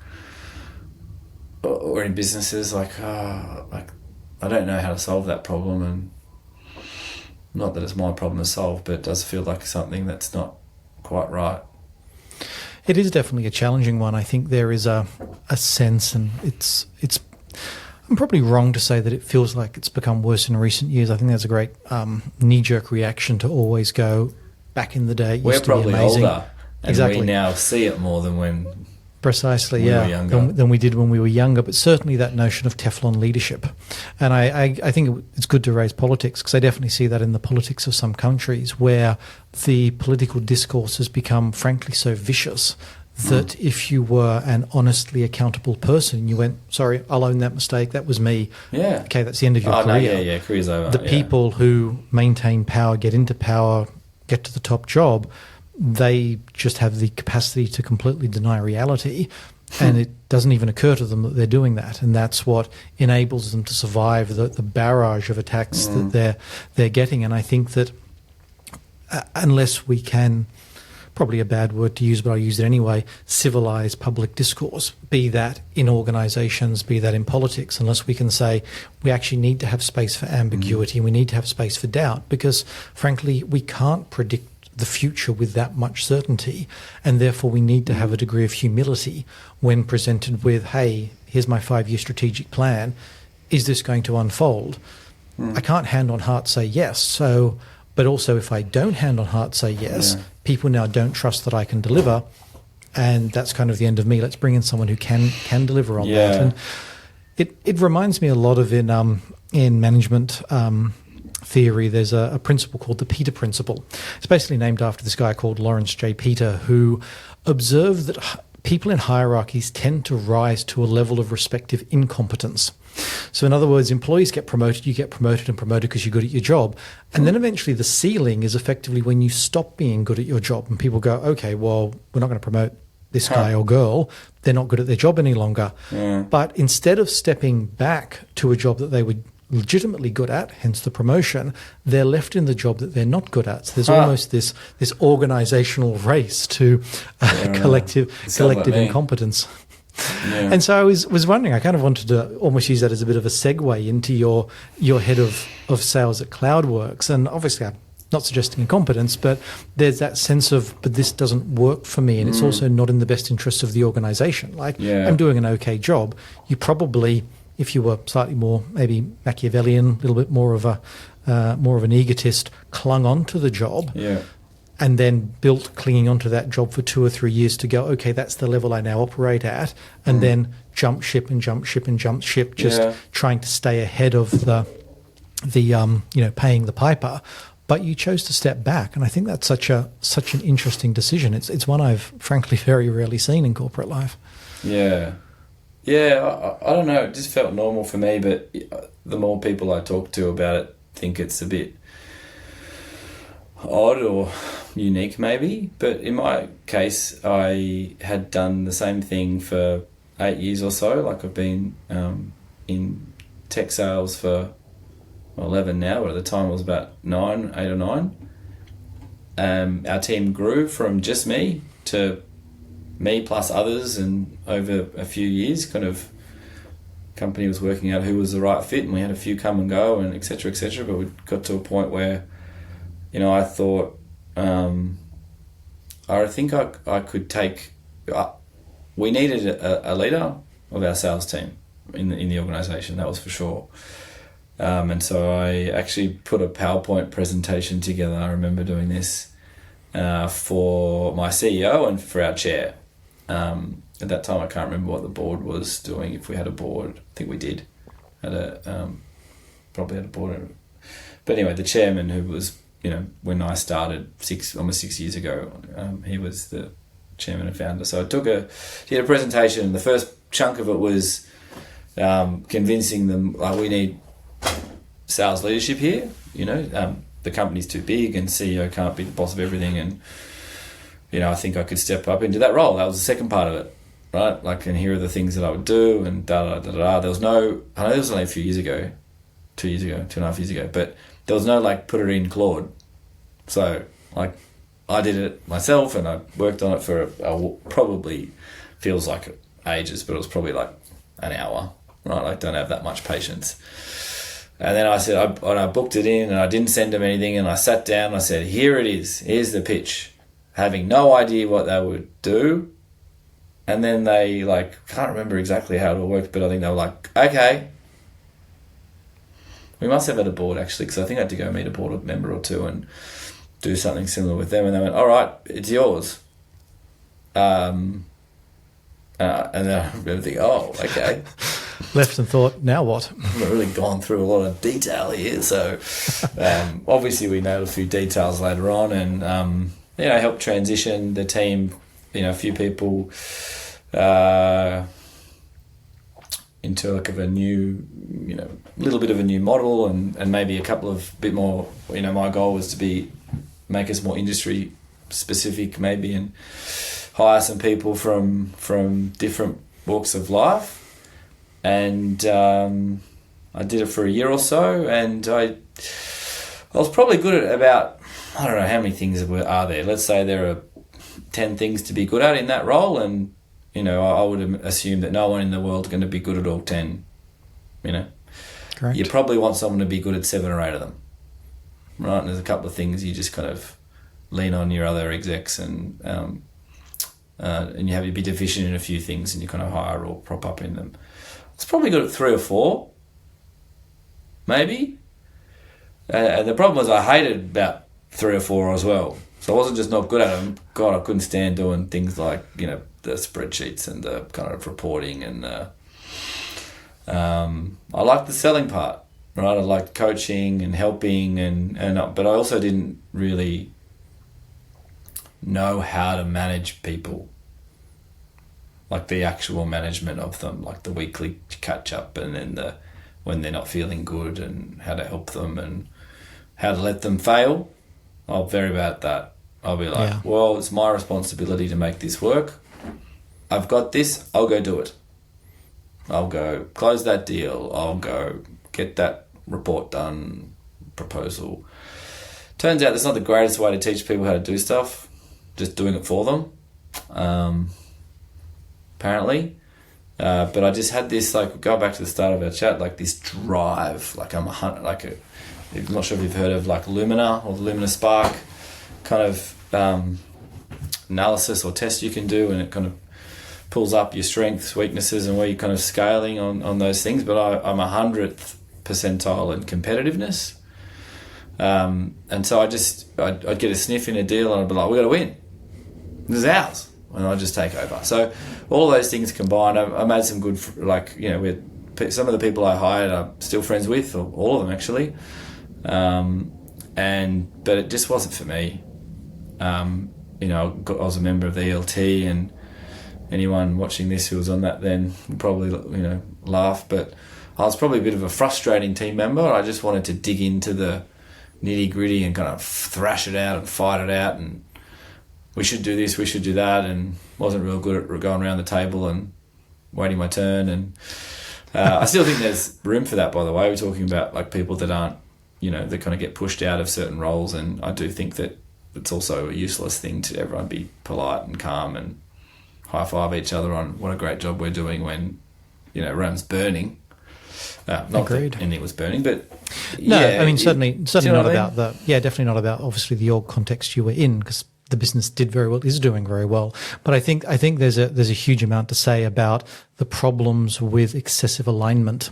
or in businesses, like I don't know how to solve that problem. And not that it's my problem to solve, but it does feel like something that's not quite right. It is definitely a challenging one. I think there is a sense, and it's. I'm probably wrong to say that it feels like it's become worse in recent years. I think there's a great knee-jerk reaction to always go, back in the day, it used to be amazing. We're probably older, and exactly. we now see it more than when precisely, we were younger. than we did when we were younger. But certainly that notion of Teflon leadership, and I think it's good to raise politics, because I definitely see that in the politics of some countries where the political discourse has become, frankly, so vicious that if you were an honestly accountable person, you went, sorry, I'll own that mistake, that was me. Yeah. Okay, that's the end of your career. No, career's over. The people who maintain power, get into power, get to the top job, they just have the capacity to completely deny reality, and it doesn't even occur to them that they're doing that, and that's what enables them to survive the barrage of attacks that they're getting. And I think that unless we can, probably a bad word to use, but I'll use it anyway, civilise public discourse, be that in organisations, be that in politics, unless we can say we actually need to have space for ambiguity and we need to have space for doubt, because frankly we can't predict the future with that much certainty, and therefore we need to have a degree of humility when presented with, hey, here's my 5-year strategic plan, is this going to unfold? I can't hand on heart say yes, but also if I don't hand on heart say yes, people now don't trust that I can deliver, and that's kind of the end of me. Let's bring in someone who can deliver on that. And it reminds me a lot of in management theory, there's a principle called the Peter Principle. It's basically named after this guy called Lawrence J. Peter, who observed that people in hierarchies tend to rise to a level of respective incompetence. So in other words, employees get promoted, you get promoted and promoted because you're good at your job. And then eventually the ceiling is effectively when you stop being good at your job and people go, okay, well, we're not going to promote this guy or girl. They're not good at their job any longer. But instead of stepping back to a job that they were legitimately good at, hence the promotion, they're left in the job that they're not good at. So there's almost this organizational race to collective incompetence. Yeah. And so I was wondering, I kind of wanted to almost use that as a bit of a segue into your head of sales at Cloudworks. And obviously I'm not suggesting incompetence, but there's that sense of, but this doesn't work for me, and it's also not in the best interest of the organization. Like, I'm doing an okay job. You probably, if you were slightly more maybe Machiavellian, a little bit more of an egotist, clung on to the job. And then built clinging onto that job for 2 or 3 years to go, okay, that's the level I now operate at, and then jump ship, just trying to stay ahead of the paying the piper. But you chose to step back, and I think that's such an interesting decision. It's one I've frankly very rarely seen in corporate life. I don't know. It just felt normal for me, but the more people I talk to about it, think it's a bit odd or unique maybe. But in my case, I had done the same thing for 8 years or so. Like, I've been in tech sales for 11 now, but at the time it was about 8 or 9. Our team grew from just me to me plus others, and over a few years, kind of company was working out who was the right fit, and we had a few come and go, and et cetera, but we got to a point where, I thought, I think I could take, we needed a leader of our sales team. in the organisation, that was for sure. And so I actually put a PowerPoint presentation together. I remember doing this for my CEO and for our chair. At that time, I can't remember what the board was doing. If we had a board, I think we did. Probably had a board. But anyway, the chairman, who was, when I started almost 6 years ago, he was the chairman and founder. So he had a presentation, and the first chunk of it was convincing them, like, we need sales leadership here. The company's too big and CEO can't be the boss of everything, and I think I could step up into that role. That was the second part of it, right? Like, and here are the things that I would do, and da da da da. There was no, I know it was only a few years ago, 2 years ago, 2.5 years ago, but there was no like put it in Claude. So like I did it myself, and I worked on it for probably feels like ages, but it was probably like an hour, right? I don't have that much patience. And then I said, I booked it in, and I didn't send them anything, and I sat down and I said, here it is, here's the pitch, having no idea what they would do. And then they can't remember exactly how it all worked, but I think they were like, okay. We must have had a board actually, because I think I had to go meet a board member or two and do something similar with them. And they went, all right, it's yours. And then I remember thinking, oh, okay. Left and thought, now what? I've not really gone through a lot of detail here. So obviously we nailed a few details later on, and, helped transition the team, a few people into like of a new, little bit of a new model, and maybe a couple of bit more, my goal was to make us more industry specific maybe, and hire some people from different walks of life. And I did it for a year or so, and I was probably good at about, I don't know how many things are there. Let's say there are 10 things to be good at in that role, and I would assume that no one in the world is going to be good at all 10. Correct. You probably want someone to be good at 7 or 8 of them, right? And there's a couple of things you just kind of lean on your other execs, and you have to be deficient in a few things, and you kind of hire or prop up in them. It's probably good at 3 or 4, maybe. And the problem was I hated about 3 or 4 as well. So I wasn't just not good at them. God, I couldn't stand doing things like, the spreadsheets and the kind of reporting, and I liked the selling part, right? I liked coaching and helping, but I also didn't really know how to manage people, like the actual management of them, like the weekly catch up, and then when they're not feeling good, and how to help them and how to let them fail. I'm very bad at that. I'll be like, well, it's my responsibility to make this work. I've got this, I'll go do it. I'll go close that deal. I'll go get that report done, proposal. Turns out that's not the greatest way to teach people how to do stuff, just doing it for them, apparently. But I just had this, go back to the start of our chat, this drive, I'm not sure if you've heard of Lumina or the Lumina Spark kind of analysis or test you can do, and it kind of pulls up your strengths, weaknesses, and where you're kind of scaling on those things. But I'm 100th percentile in competitiveness, and so I'd get a sniff in a deal, and I'd be like, we got to win, this is ours, and I'd just take over. So all of those things combined, I made some good, some of the people I hired I'm still friends with, or all of them actually, but it just wasn't for me. I was a member of the ELT, and anyone watching this who was on that then would probably laugh, but I was probably a bit of a frustrating team member. I just wanted to dig into the nitty gritty and kind of thrash it out and fight it out, and we should do this, we should do that, and wasn't real good at going around the table and waiting my turn. And I still think there's room for that, by the way. We're talking about people that aren't, that kind of get pushed out of certain roles, and I do think that it's also a useless thing to everyone be polite and calm and high-five each other on what a great job we're doing when, Rome's burning. Not Agreed. that anything was burning, but no, yeah, I mean certainly you know not about the definitely not about obviously the org context you were in, because the business did very well, is doing very well. But I think there's a huge amount to say about the problems with excessive alignment.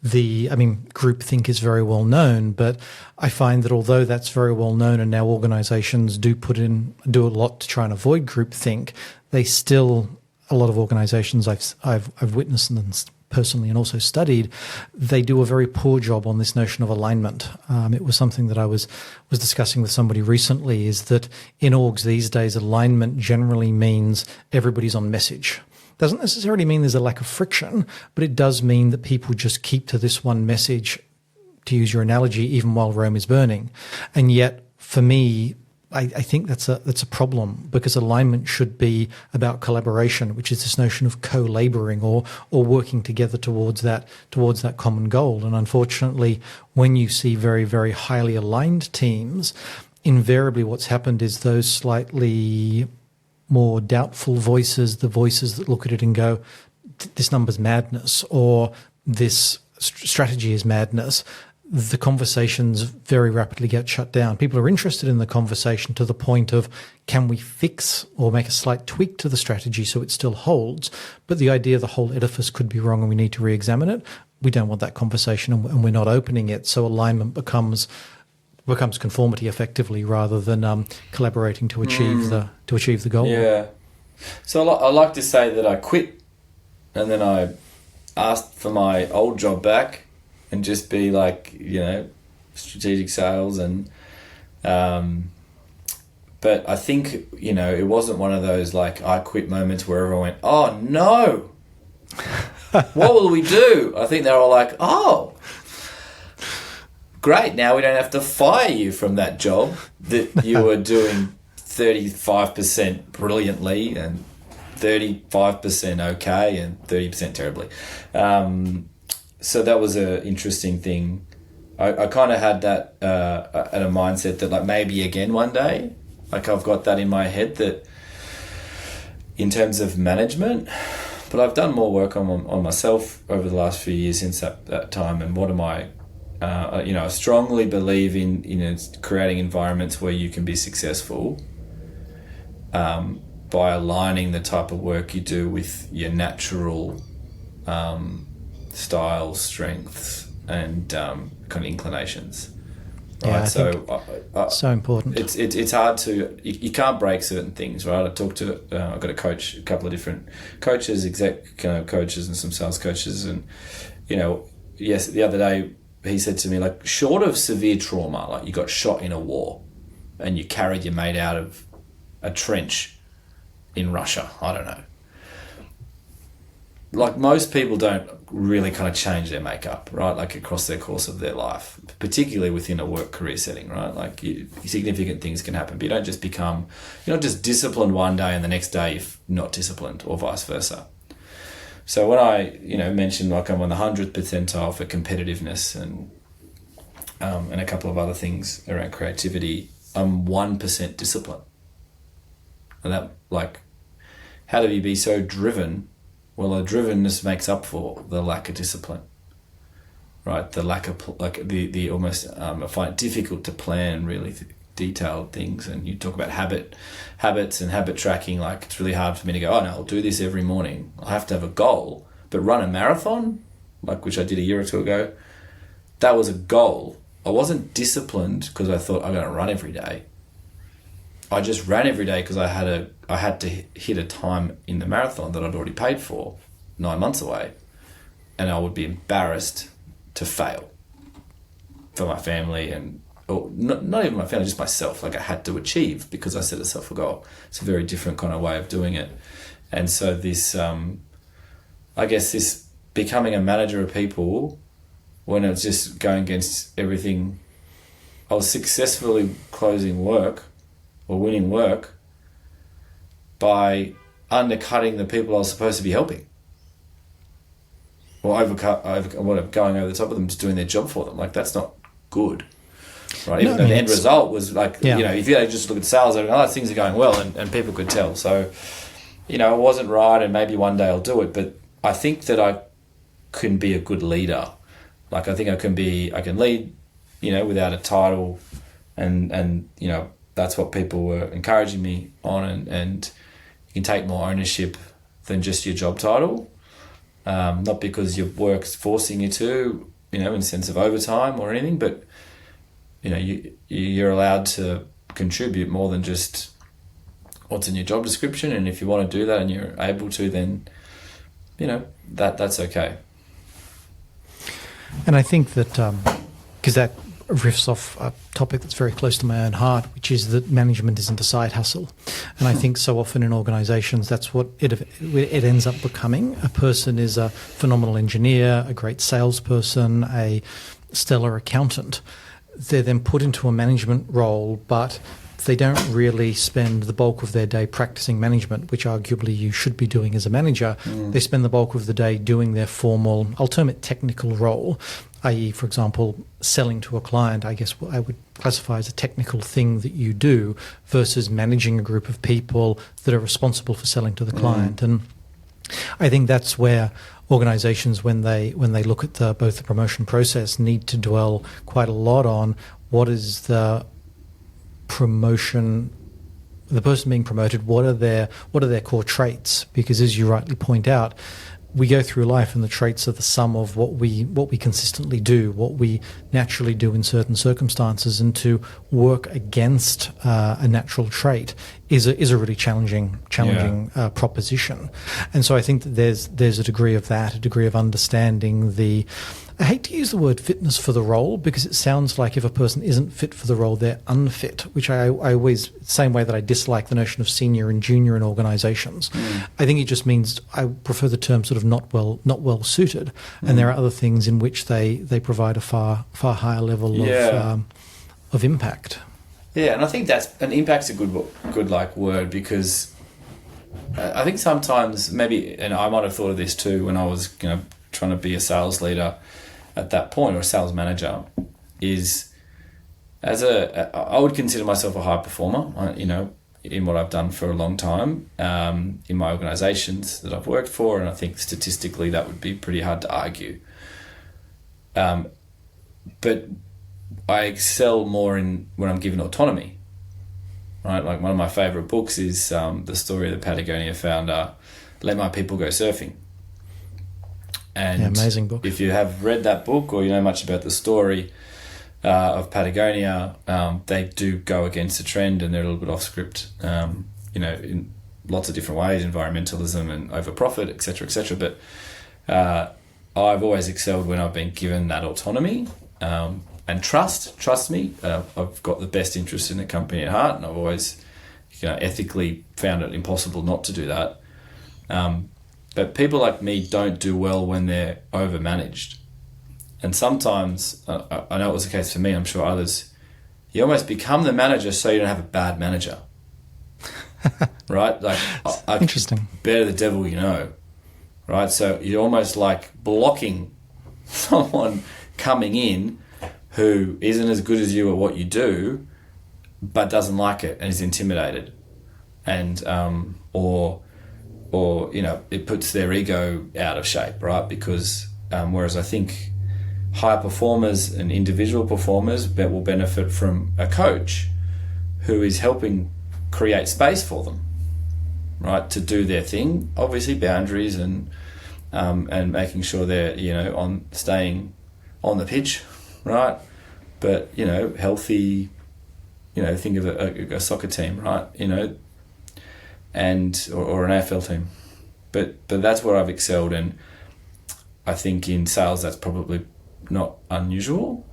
Groupthink is very well known, but I find that although that's very well known, and now organisations do a lot to try and avoid groupthink, a lot of organisations I've witnessed and personally and also studied, they do a very poor job on this notion of alignment. It was something that I was discussing with somebody recently, is that in orgs these days, alignment generally means everybody's on message. Doesn't necessarily mean there's a lack of friction, but it does mean that people just keep to this one message, to use your analogy, even while Rome is burning. And yet, for me, I think that's a problem, because alignment should be about collaboration, which is this notion of co-laboring or working together towards that common goal. And unfortunately, when you see very, very highly aligned teams, invariably what's happened is those slightly more doubtful voices, the voices that look at it and go, this number's madness, or this strategy is madness, the conversations very rapidly get shut down. People are interested in the conversation to the point of, can we fix or make a slight tweak to the strategy so it still holds? But the idea the whole edifice could be wrong and we need to re-examine it, we don't want that conversation, and we're not opening it. So alignment becomes conformity effectively, rather than collaborating to achieve the goal. Yeah. So I like to say that I quit, and then I asked for my old job back, and just be like, strategic sales. And but I think, it wasn't one of those like I quit moments where everyone went, oh no, what will we do? I think they're all like, oh, great, now we don't have to fire you from that job that you were doing 35% brilliantly and 35% okay and 30% terribly. So that was an interesting thing. I kind of had that at a mindset that like maybe again one day, like I've got that in my head, that in terms of management, but I've done more work on myself over the last few years since that time. And what am I, I strongly believe in creating environments where you can be successful by aligning the type of work you do with your natural styles, strengths, and kind of inclinations. Right, yeah, so important. It's hard to you can't break certain things, right? I've got a couple of different coaches, exec coaches, and some sales coaches, and yes, the other day he said to me, like, short of severe trauma, like you got shot in a war, and you carried your mate out of a trench in Russia, I don't know. Like most people don't really kind of change their makeup, right? Like across their course of their life, particularly within a work career setting, right? Like significant things can happen, but you're not just disciplined one day and the next day you're not disciplined, or vice versa. So when I, mentioned like I'm on the 100th percentile for competitiveness and a couple of other things around creativity, I'm 1% discipline. And that, like, how do you be so driven? Well, the drivenness makes up for the lack of discipline, right? The lack of, the almost, I find it difficult to plan really detailed things. And you talk about habits and habit tracking. Like, it's really hard for me to go, oh no, I'll do this every morning. I have to have a goal. But run a marathon, like which I did a year or two ago, that was a goal. I wasn't disciplined because I thought I'm going to run every day. I just ran every day because I had to hit a time in the marathon that I'd already paid for 9 months away, and I would be embarrassed to fail for my family or not even my family, just myself. Like I had to achieve because I set myself a goal. It's a very different kind of way of doing it. And so this, I guess this becoming a manager of people, when it was just going against everything, I was successfully closing work or winning work by undercutting the people I was supposed to be helping, or going over the top of them, just doing their job for them. Like, that's not good, right? Even though the end result was like, if you just look at sales, things are going well, and people could tell. So, it wasn't right, and maybe one day I'll do it. But I think that I can be a good leader. Like, I think I can lead, without a title, and that's what people were encouraging me on, and you can take more ownership than just your job title, not because your work's forcing you to, in the sense of overtime or anything, but you're allowed to contribute more than just what's in your job description. And if you want to do that and you're able to, then that's okay. And I think that because that riffs off a topic that's very close to my own heart, which is that management isn't a side hustle. And I think so often in organisations that's what it ends up becoming. A person is a phenomenal engineer, a great salesperson, a stellar accountant. They're then put into a management role, but they don't really spend the bulk of their day practicing management, which arguably you should be doing as a manager. They spend the bulk of the day doing their formal, ultimate technical role, i.e., for example, selling to a client. I guess I would classify as a technical thing that you do versus managing a group of people that are responsible for selling to the client. And I think that's where organisations, when they look at both the promotion process, need to dwell quite a lot on what is the promotion, the person being promoted, what are their core traits? Because as you rightly point out, we go through life and the traits are the sum of what we consistently do, what we naturally do in certain circumstances, and to work against a natural trait is a really challenging proposition. And so I think that there's a degree of that, a degree of understanding the, I hate to use the word fitness for the role, because it sounds like if a person isn't fit for the role, they're unfit, which I always, same way that I dislike the notion of senior and junior in organisations. I think it just means I prefer the term sort of not well suited. And there are other things in which they provide a far higher level of impact. Yeah, and I think an impact's a good word, because I think sometimes maybe, and I might have thought of this too when I was trying to be a sales leader at that point, or a sales manager, is I would consider myself a high performer, in what I've done for a long time, in my organisations that I've worked for, and I think statistically that would be pretty hard to argue. But I excel more when I'm given autonomy, right? Like one of my favourite books is the story of the Patagonia founder, Let My People Go Surfing. And amazing book. If you have read that book, or you know much about the story of Patagonia, they do go against the trend, and they're a little bit off script, in lots of different ways, environmentalism and over profit, etc. But I've always excelled when I've been given that autonomy and trust me. I've got the best interest in the company at heart, and I've always ethically found it impossible not to do that. But people like me don't do well when they're over-managed. And sometimes, I know it was the case for me, I'm sure others, you almost become the manager so you don't have a bad manager. Right? Like, interesting. Better the devil you know. Right? So you're almost like blocking someone coming in who isn't as good as you at what you do, but doesn't like it and is intimidated. And, or it puts their ego out of shape, right? Because whereas I think high performers and individual performers will benefit from a coach who is helping create space for them, right, to do their thing. Obviously, boundaries and making sure they're on staying on the pitch, right? But healthy. Think of a soccer team, right? And or an AFL team, but that's where I've excelled, and I think in sales that's probably not unusual,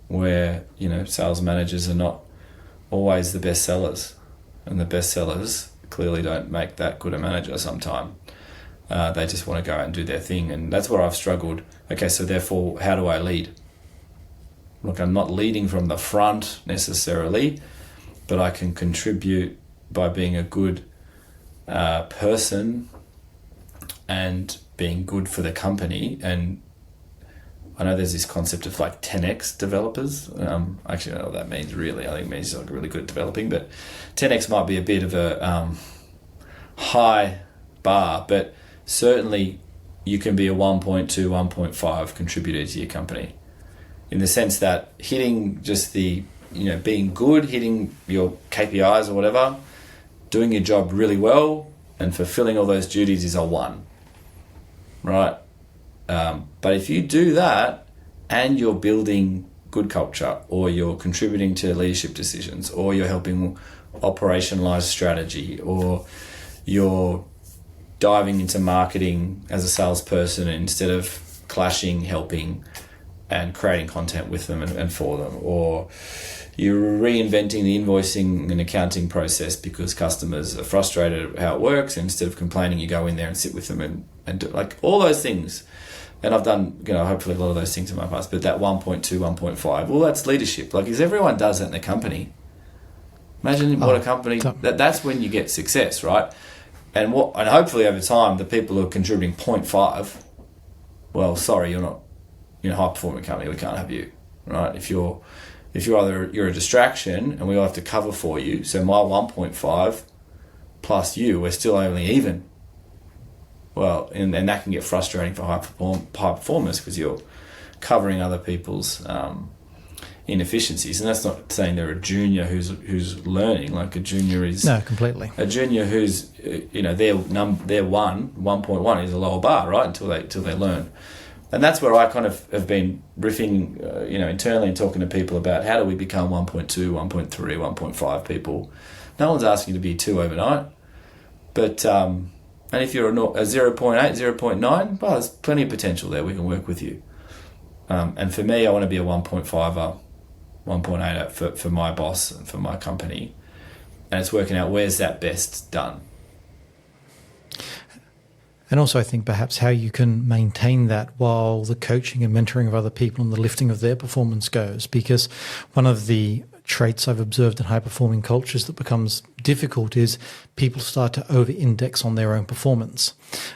where sales managers are not always the best sellers, and the best sellers clearly don't make that good a manager sometime. They just want to go out and do their thing, and that's where I've struggled. Okay, so therefore, how do I lead? Look, I'm not leading from the front necessarily, but I can contribute by being a good person and being good for the company. And I know there's this concept of like 10x developers. Actually, I don't know what that means really. I think it means like really good at developing, but 10x might be a bit of a high bar, but certainly you can be a 1.2, 1.5 contributor to your company, in the sense that hitting just the being good, hitting your KPIs or whatever, doing your job really well, and fulfilling all those duties is a 1, right? But if you do that and you're building good culture, or you're contributing to leadership decisions, or you're helping operationalize strategy, or you're diving into marketing as a salesperson instead of clashing, helping and creating content with them and for them, or you're reinventing the invoicing and accounting process because customers are frustrated at how it works, and instead of complaining, you go in there and sit with them and do, like, all those things. And I've done, hopefully a lot of those things in my past, but that 1.2, 1.5, well, that's leadership. Like, if everyone does that in a company, imagine what a company, that's when you get success, right? And hopefully over time, the people who are contributing 0.5, well, sorry, you're not in a high performing company, we can't have you, right? If you're a distraction and we all have to cover for you, so my 1.5 plus you, we're still only even. Well, and that can get frustrating for high performers because you're covering other people's inefficiencies. And that's not saying they're a junior who's learning. Like, a junior is... No, completely. A junior who's, their 1.1 is a lower bar, right, until they learn. And that's where I kind of have been riffing, internally and talking to people about how do we become 1.2, 1.3, 1.5 people. No one's asking you to be 2 overnight. But... and if you're a 0.8, 0.9, well, there's plenty of potential there. We can work with you. And for me, I want to be a 1.5er, 1.8er for my boss and for my company. And it's working out where's that best done. And also, I think perhaps how you can maintain that while the coaching and mentoring of other people and the lifting of their performance goes. Because one of the traits I've observed in high-performing cultures that becomes difficult is people start to over-index on their own performance.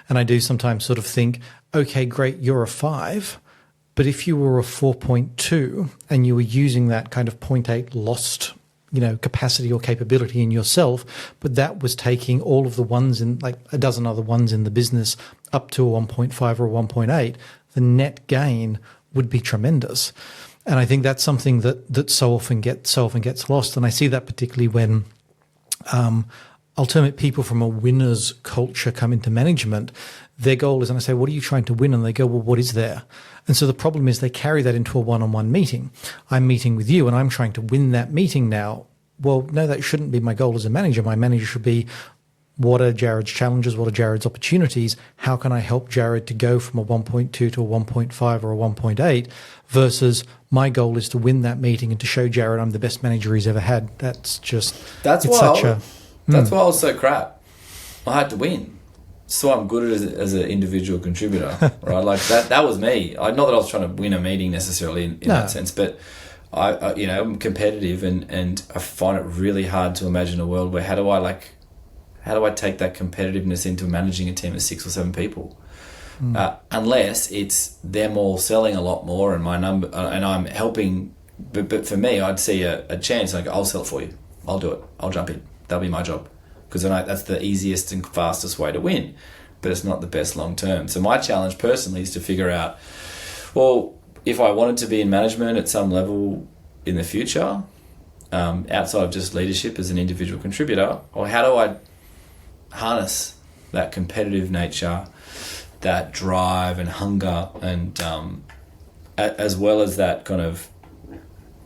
And I do sometimes sort of think, okay, great, you're a 5, but if you were a 4.2 and you were using that kind of 0.8 lost, capacity or capability in yourself, but that was taking all of the ones in, like a dozen other ones in the business up to a 1.5 or a 1.8, the net gain would be tremendous. And I think that's something that so often gets lost. And I see that particularly when ultimate people from a winner's culture come into management. Their goal is, and I say, what are you trying to win? And they go, well, what is there? And so the problem is they carry that into a one-on-one meeting. I'm meeting with you and I'm trying to win that meeting now. Well, no, that shouldn't be my goal as a manager. My manager should be, what are Jarrod's challenges? What are Jarrod's opportunities? How can I help Jarrod to go from a 1.2 to a 1.5 or a 1.8 versus my goal is to win that meeting and to show Jarrod I'm the best manager he's ever had. That's why I was so crap. I had to win. So I'm good as an individual contributor, right? Like that was me. Not that I was trying to win a meeting necessarily in that sense, but I'm competitive and I find it really hard to imagine a world where how do I take that competitiveness into managing a team of 6 or 7 people? Unless it's them all selling a lot more and my number and I'm helping. But for me, I'd see a chance. Like, I'll sell it for you. I'll do it. I'll jump in. That'll be my job. Because that's the easiest and fastest way to win. But it's not the best long term. So my challenge personally is to figure out, well, if I wanted to be in management at some level in the future, outside of just leadership as an individual contributor, or how do I harness that competitive nature, that drive and hunger, and as well as that kind of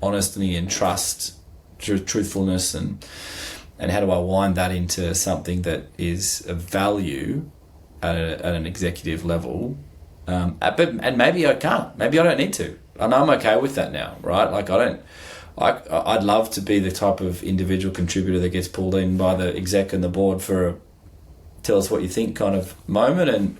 honesty and trust, truthfulness, and how do I wind that into something that is of value at an executive level? And maybe I can't. Maybe I don't need to. And I'm okay with that now, right? Like, I'd love to be the type of individual contributor that gets pulled in by the exec and the board for a tell us what you think kind of moment, and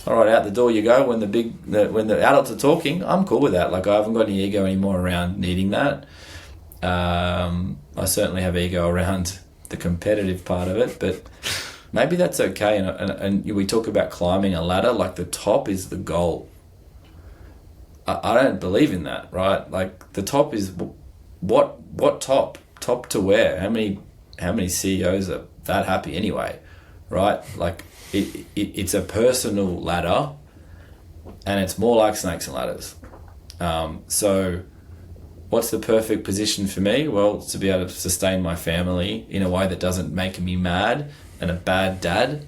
all right, out the door you go when the adults are talking. I'm cool with that. Like, I haven't got any ego anymore around needing that. I certainly have ego around the competitive part of it, but maybe that's okay. And we talk about climbing a ladder, like the top is the goal. I don't believe in that, right? Like, the top is what top? Top to where? How many CEOs are that happy anyway, right? Like, it's a personal ladder, and it's more like snakes and ladders. So What's the perfect position for me? Well, to be able to sustain my family in a way that doesn't make me mad and a bad dad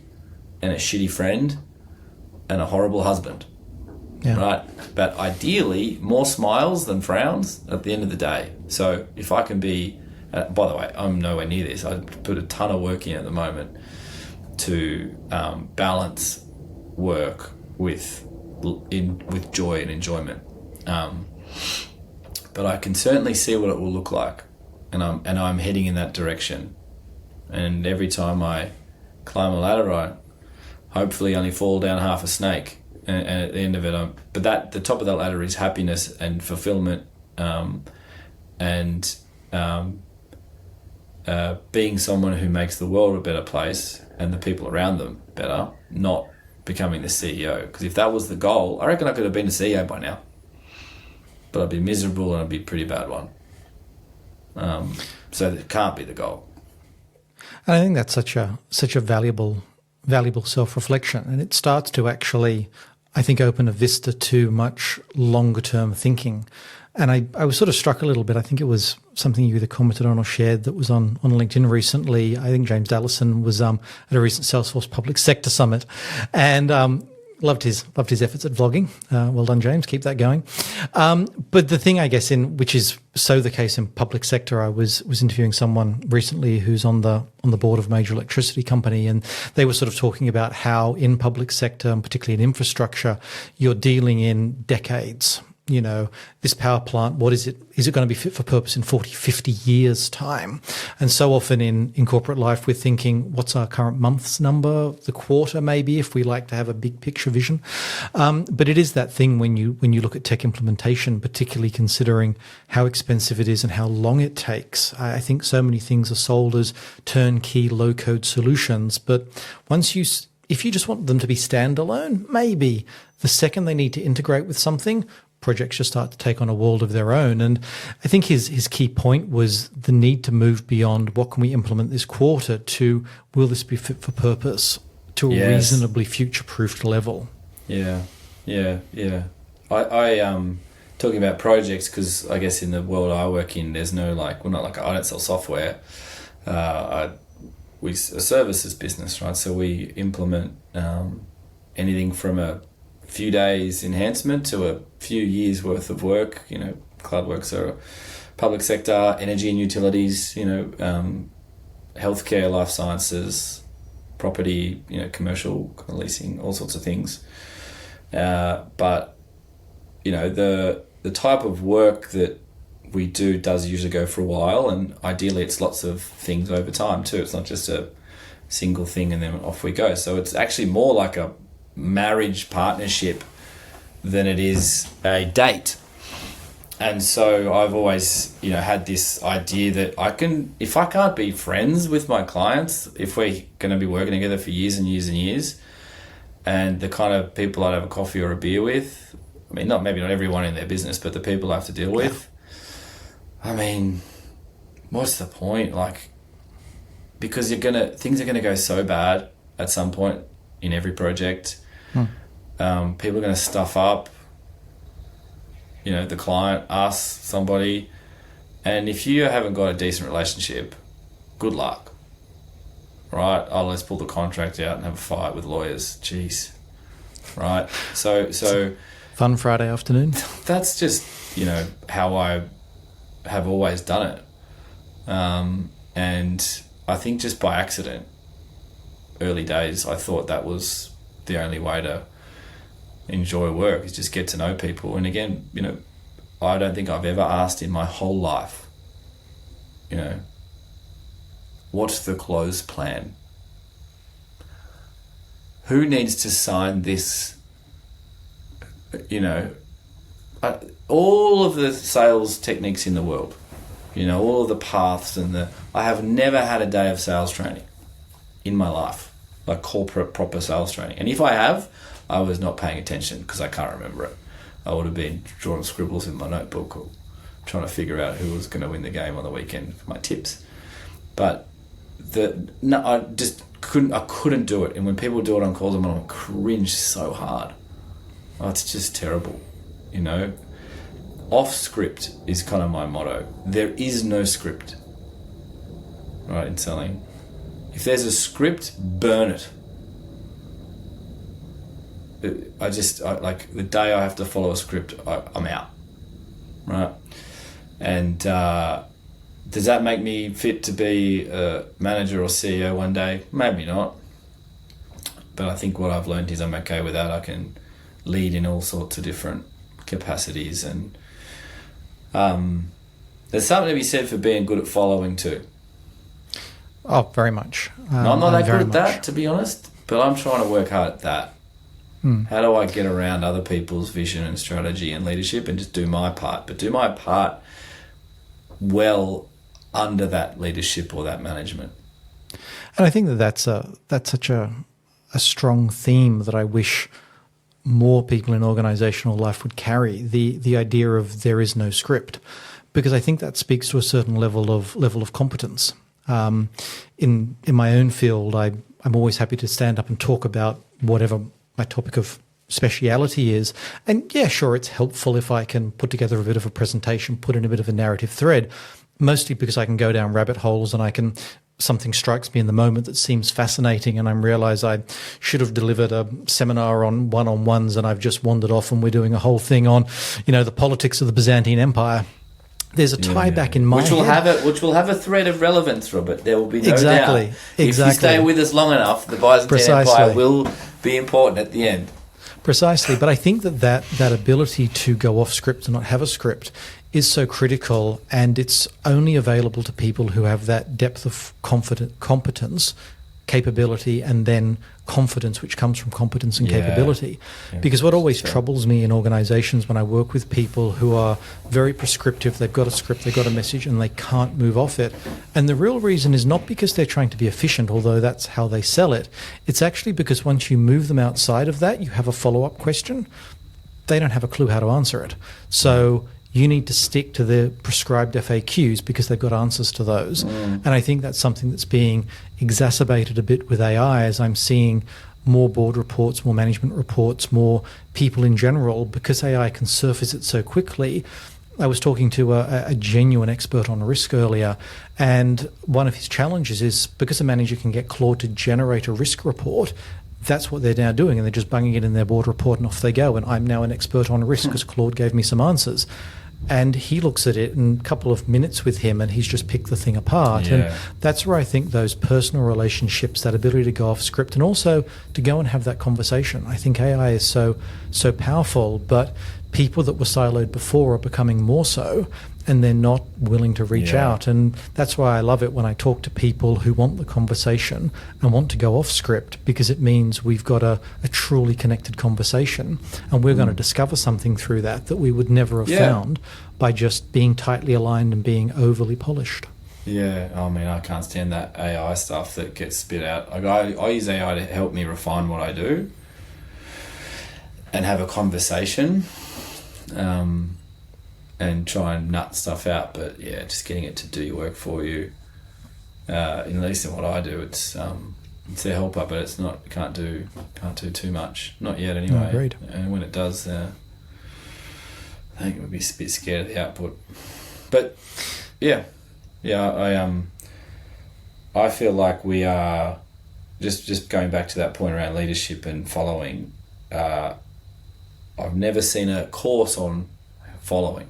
and a shitty friend and a horrible husband. Yeah. Right? But ideally, more smiles than frowns at the end of the day. So if I can be, by the way, I'm nowhere near this. I put a ton of work in at the moment to balance work with joy and enjoyment. But I can certainly see what it will look like, and I'm heading in that direction. And every time I climb a ladder, I hopefully only fall down half a snake. And at the end of it, the top of that ladder is happiness and fulfillment, and being someone who makes the world a better place and the people around them better, not becoming the CEO. Because if that was the goal, I reckon I could have been a CEO by now. But I'd be miserable and I'd be a pretty bad one. So it can't be the goal. And I think that's such a valuable self-reflection, and it starts to actually, I think, open a vista to much longer-term thinking. And I was sort of struck a little bit. I think it was something you either commented on or shared that was on LinkedIn recently. I think James Dallison was at a recent Salesforce Public Sector Summit, and loved his efforts at vlogging. Well done, James. Keep that going. But the thing, I guess, which is so the case in public sector, I was interviewing someone recently who's on the board of a major electricity company, and they were sort of talking about how in public sector, and particularly in infrastructure, you're dealing in decades. You know, this power plant, what is it? Is it going to be fit for purpose in 40, 50 years' time? And so often in corporate life, we're thinking, what's our current month's number, the quarter maybe, if we like to have a big picture vision. But it is that thing when you look at tech implementation, particularly considering how expensive it is and how long it takes. I think so many things are sold as turnkey, low-code solutions. But if you just want them to be standalone, maybe the second they need to integrate with something, projects just start to take on a world of their own. And I think his key point was the need to move beyond what can we implement this quarter to will this be fit for purpose to a reasonably future-proofed level. Yeah. I talking about projects, because I guess in the world I work in, there's no I don't sell software. We a services business, right? So we implement anything from a few days enhancement to a few years worth of work. You know, Cloudworks are public sector, energy and utilities, healthcare, life sciences, property, commercial leasing, all sorts of things. But the type of work that we do does usually go for a while, and ideally it's lots of things over time too. It's not just a single thing and then off we go. So it's actually more like a marriage partnership than it is a date. And so I've always had this idea that if I can't be friends with my clients, if we're going to be working together for years and years and years, and the kind of people I'd have a coffee or a beer with, I mean, maybe not everyone in their business, but the people I have to deal with, I mean, what's the point? Because things are gonna go so bad at some point in every project. People are going to stuff up, the client, us, somebody. And if you haven't got a decent relationship, good luck, right? Oh, let's pull the contract out and have a fight with lawyers. Jeez, right? So fun Friday afternoon. That's just, how I have always done it. And I think just by accident, early days, I thought that was the only way to enjoy work, is just get to know people. And again, I don't think I've ever asked in my whole life, what's the close plan? Who needs to sign this? All of the sales techniques in the world, all of the paths I have never had a day of sales training in my life, like corporate proper sales training. And if I have, I was not paying attention because I can't remember it. I would have been drawing scribbles in my notebook or trying to figure out who was going to win the game on the weekend for my tips. But I couldn't do it. And when people do it on calls, I'm going to cringe so hard. Oh, it's just terrible, off script is kind of my motto. There is no script, right, in selling. If there's a script, burn it. I like the day I have to follow a script, I'm out, right? And does that make me fit to be a manager or CEO one day? Maybe not. But I think what I've learned is I'm okay with that. I can lead in all sorts of different capacities, and there's something to be said for being good at following too. Oh, very much. No, I'm not that good at that, to be honest, but I'm trying to work hard at that. How do I get around other people's vision and strategy and leadership and just do my part, but do my part well under that leadership or that management? And I think that's such a strong theme that I wish more people in organizational life would carry, the idea of there is no script, because I think that speaks to a certain level of competence. In my own field, I'm always happy to stand up and talk about whatever my topic of speciality is. And yeah, sure, it's helpful if I can put together a bit of a presentation, put in a bit of a narrative thread, mostly because I can go down rabbit holes and something strikes me in the moment that seems fascinating, and I realize I should have delivered a seminar on one-on-ones and I've just wandered off and we're doing a whole thing on, the politics of the Byzantine Empire. There's a tie back in my head. Which will have a thread of relevance, Robert. There will be no doubt. If you stay with us long enough, the Byzantine Empire will be important at the end. Precisely. But I think that ability to go off script and not have a script is so critical, and it's only available to people who have that depth of competence, capability, and then confidence, which comes from competence and capability. Yeah, because what always troubles me in organizations when I work with people who are very prescriptive, they've got a script, they've got a message, and they can't move off it. And the real reason is not because they're trying to be efficient, although that's how they sell it. It's actually because once you move them outside of that, you have a follow-up question, they don't have a clue how to answer it. So you need to stick to the prescribed FAQs because they've got answers to those. And I think that's something that's being exacerbated a bit with AI, as I'm seeing more board reports, more management reports, more people in general, because AI can surface it so quickly. I was talking to a genuine expert on risk earlier, and one of his challenges is because a manager can get Claude to generate a risk report, that's what they're now doing, and they're just bunging it in their board report and off they go. And I'm now an expert on risk because Claude gave me some answers. And he looks at it in a couple of minutes with him and he's just picked the thing apart. Yeah. And that's where I think those personal relationships, that ability to go off script and also to go and have that conversation. I think AI is so powerful, but people that were siloed before are becoming more so, and they're not willing to reach out. And that's why I love it when I talk to people who want the conversation and want to go off script, because it means we've got a truly connected conversation, and we're going to discover something through that we would never have found by just being tightly aligned and being overly polished. Yeah, I mean, I can't stand that AI stuff that gets spit out. Like I use AI to help me refine what I do and have a conversation. And try and nut stuff out, but just getting it to do your work for you. At least in what I do, it's a helper, but it's not. Can't do too much. Not yet, anyway. No, agreed. And when it does, I think we'd be a bit scared of the output. But I feel like we are just going back to that point around leadership and following. I've never seen a course on following.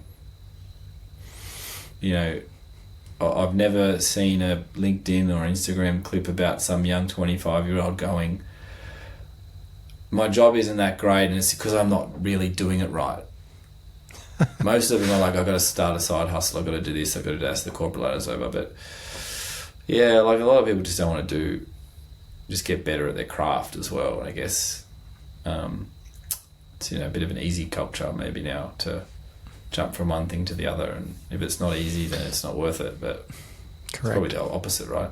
I've never seen a LinkedIn or Instagram clip about some young 25-year-old going, my job isn't that great and it's because I'm not really doing it right. Most of them are like, I've got to start a side hustle, I've got to do this, I've got to do that, the corporate ladder's over. But like a lot of people just don't want to just get better at their craft as well. And I guess it's a bit of an easy culture maybe now to jump from one thing to the other, and if it's not easy then it's not worth it. But Correct. It's probably the opposite, right?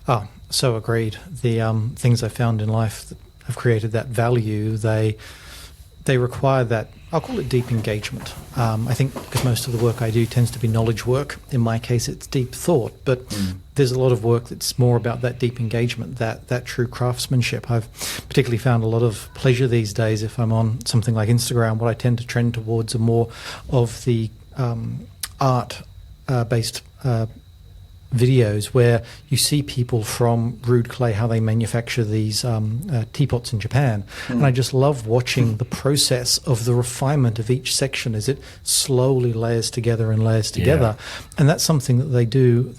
Oh, so agreed. The things I found in life that have created that value, they they require that, I'll call it deep engagement. I think because most of the work I do tends to be knowledge work. In my case, it's deep thought, but there's a lot of work that's more about that deep engagement, that true craftsmanship. I've particularly found a lot of pleasure these days if I'm on something like Instagram. What I tend to trend towards are more of the art-based videos where you see people from rude clay, how they manufacture these teapots in Japan. And I just love watching the process of the refinement of each section as it slowly layers together and layers together. And that's something that they do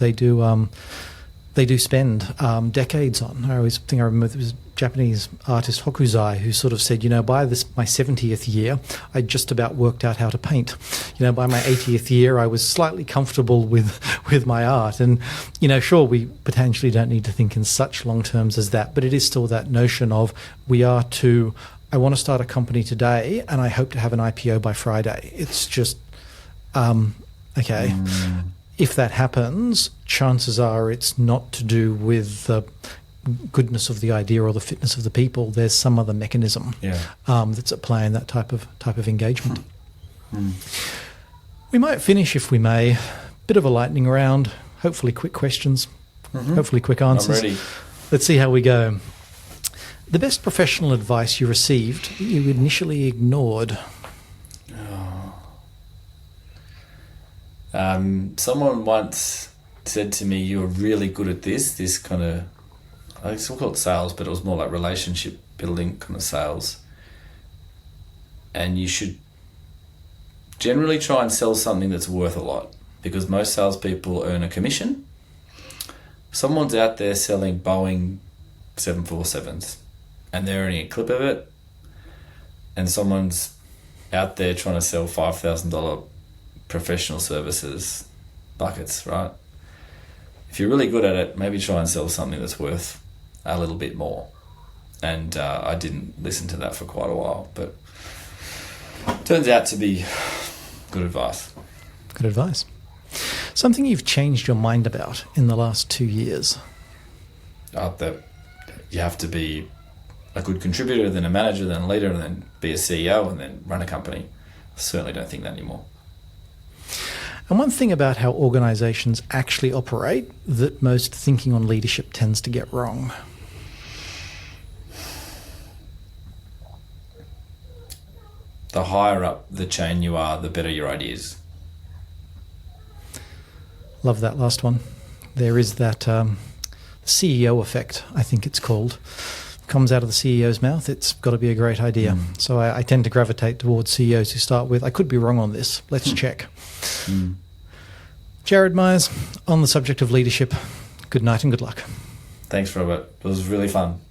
spend decades on. I always think I remember there was a Japanese artist, Hokuzai, who sort of said, by my 70th year, I just about worked out how to paint. By my 80th year, I was slightly comfortable with my art. And, sure, we potentially don't need to think in such long terms as that, but it is still that notion of I want to start a company today and I hope to have an IPO by Friday. It's just, okay. If that happens, chances are it's not to do with the goodness of the idea or the fitness of the people. There's some other mechanism that's at play in that type of engagement. We might finish, if we may, bit of a lightning round, hopefully quick questions, hopefully quick answers. I'm ready. Let's see how we go. The best professional advice you received that you initially ignored? Someone once said to me, "You're really good at this kind of," I still call it sales, but it was more like relationship building kind of sales. And you should generally try and sell something that's worth a lot, because most salespeople earn a commission. Someone's out there selling Boeing 747s and they're earning a clip of it, and someone's out there trying to sell $5,000 professional services buckets, right? If you're really good at it, maybe try and sell something that's worth a little bit more. And I didn't listen to that for quite a while, but turns out to be good advice. Good advice. Something you've changed your mind about in the last 2 years? That you have to be a good contributor, then a manager, then a leader, and then be a CEO, and then run a company. I certainly don't think that anymore. And one thing about how organisations actually operate that most thinking on leadership tends to get wrong? The higher up the chain you are, the better your ideas. Love that last one. There is that CEO effect, I think it's called. Comes out of the CEO's mouth, it's got to be a great idea. So I tend to gravitate towards CEOs who start with, I could be wrong on this, let's check. Jarrod Myers, on the subject of leadership, good night and good luck. Thanks, Robert. It was really fun.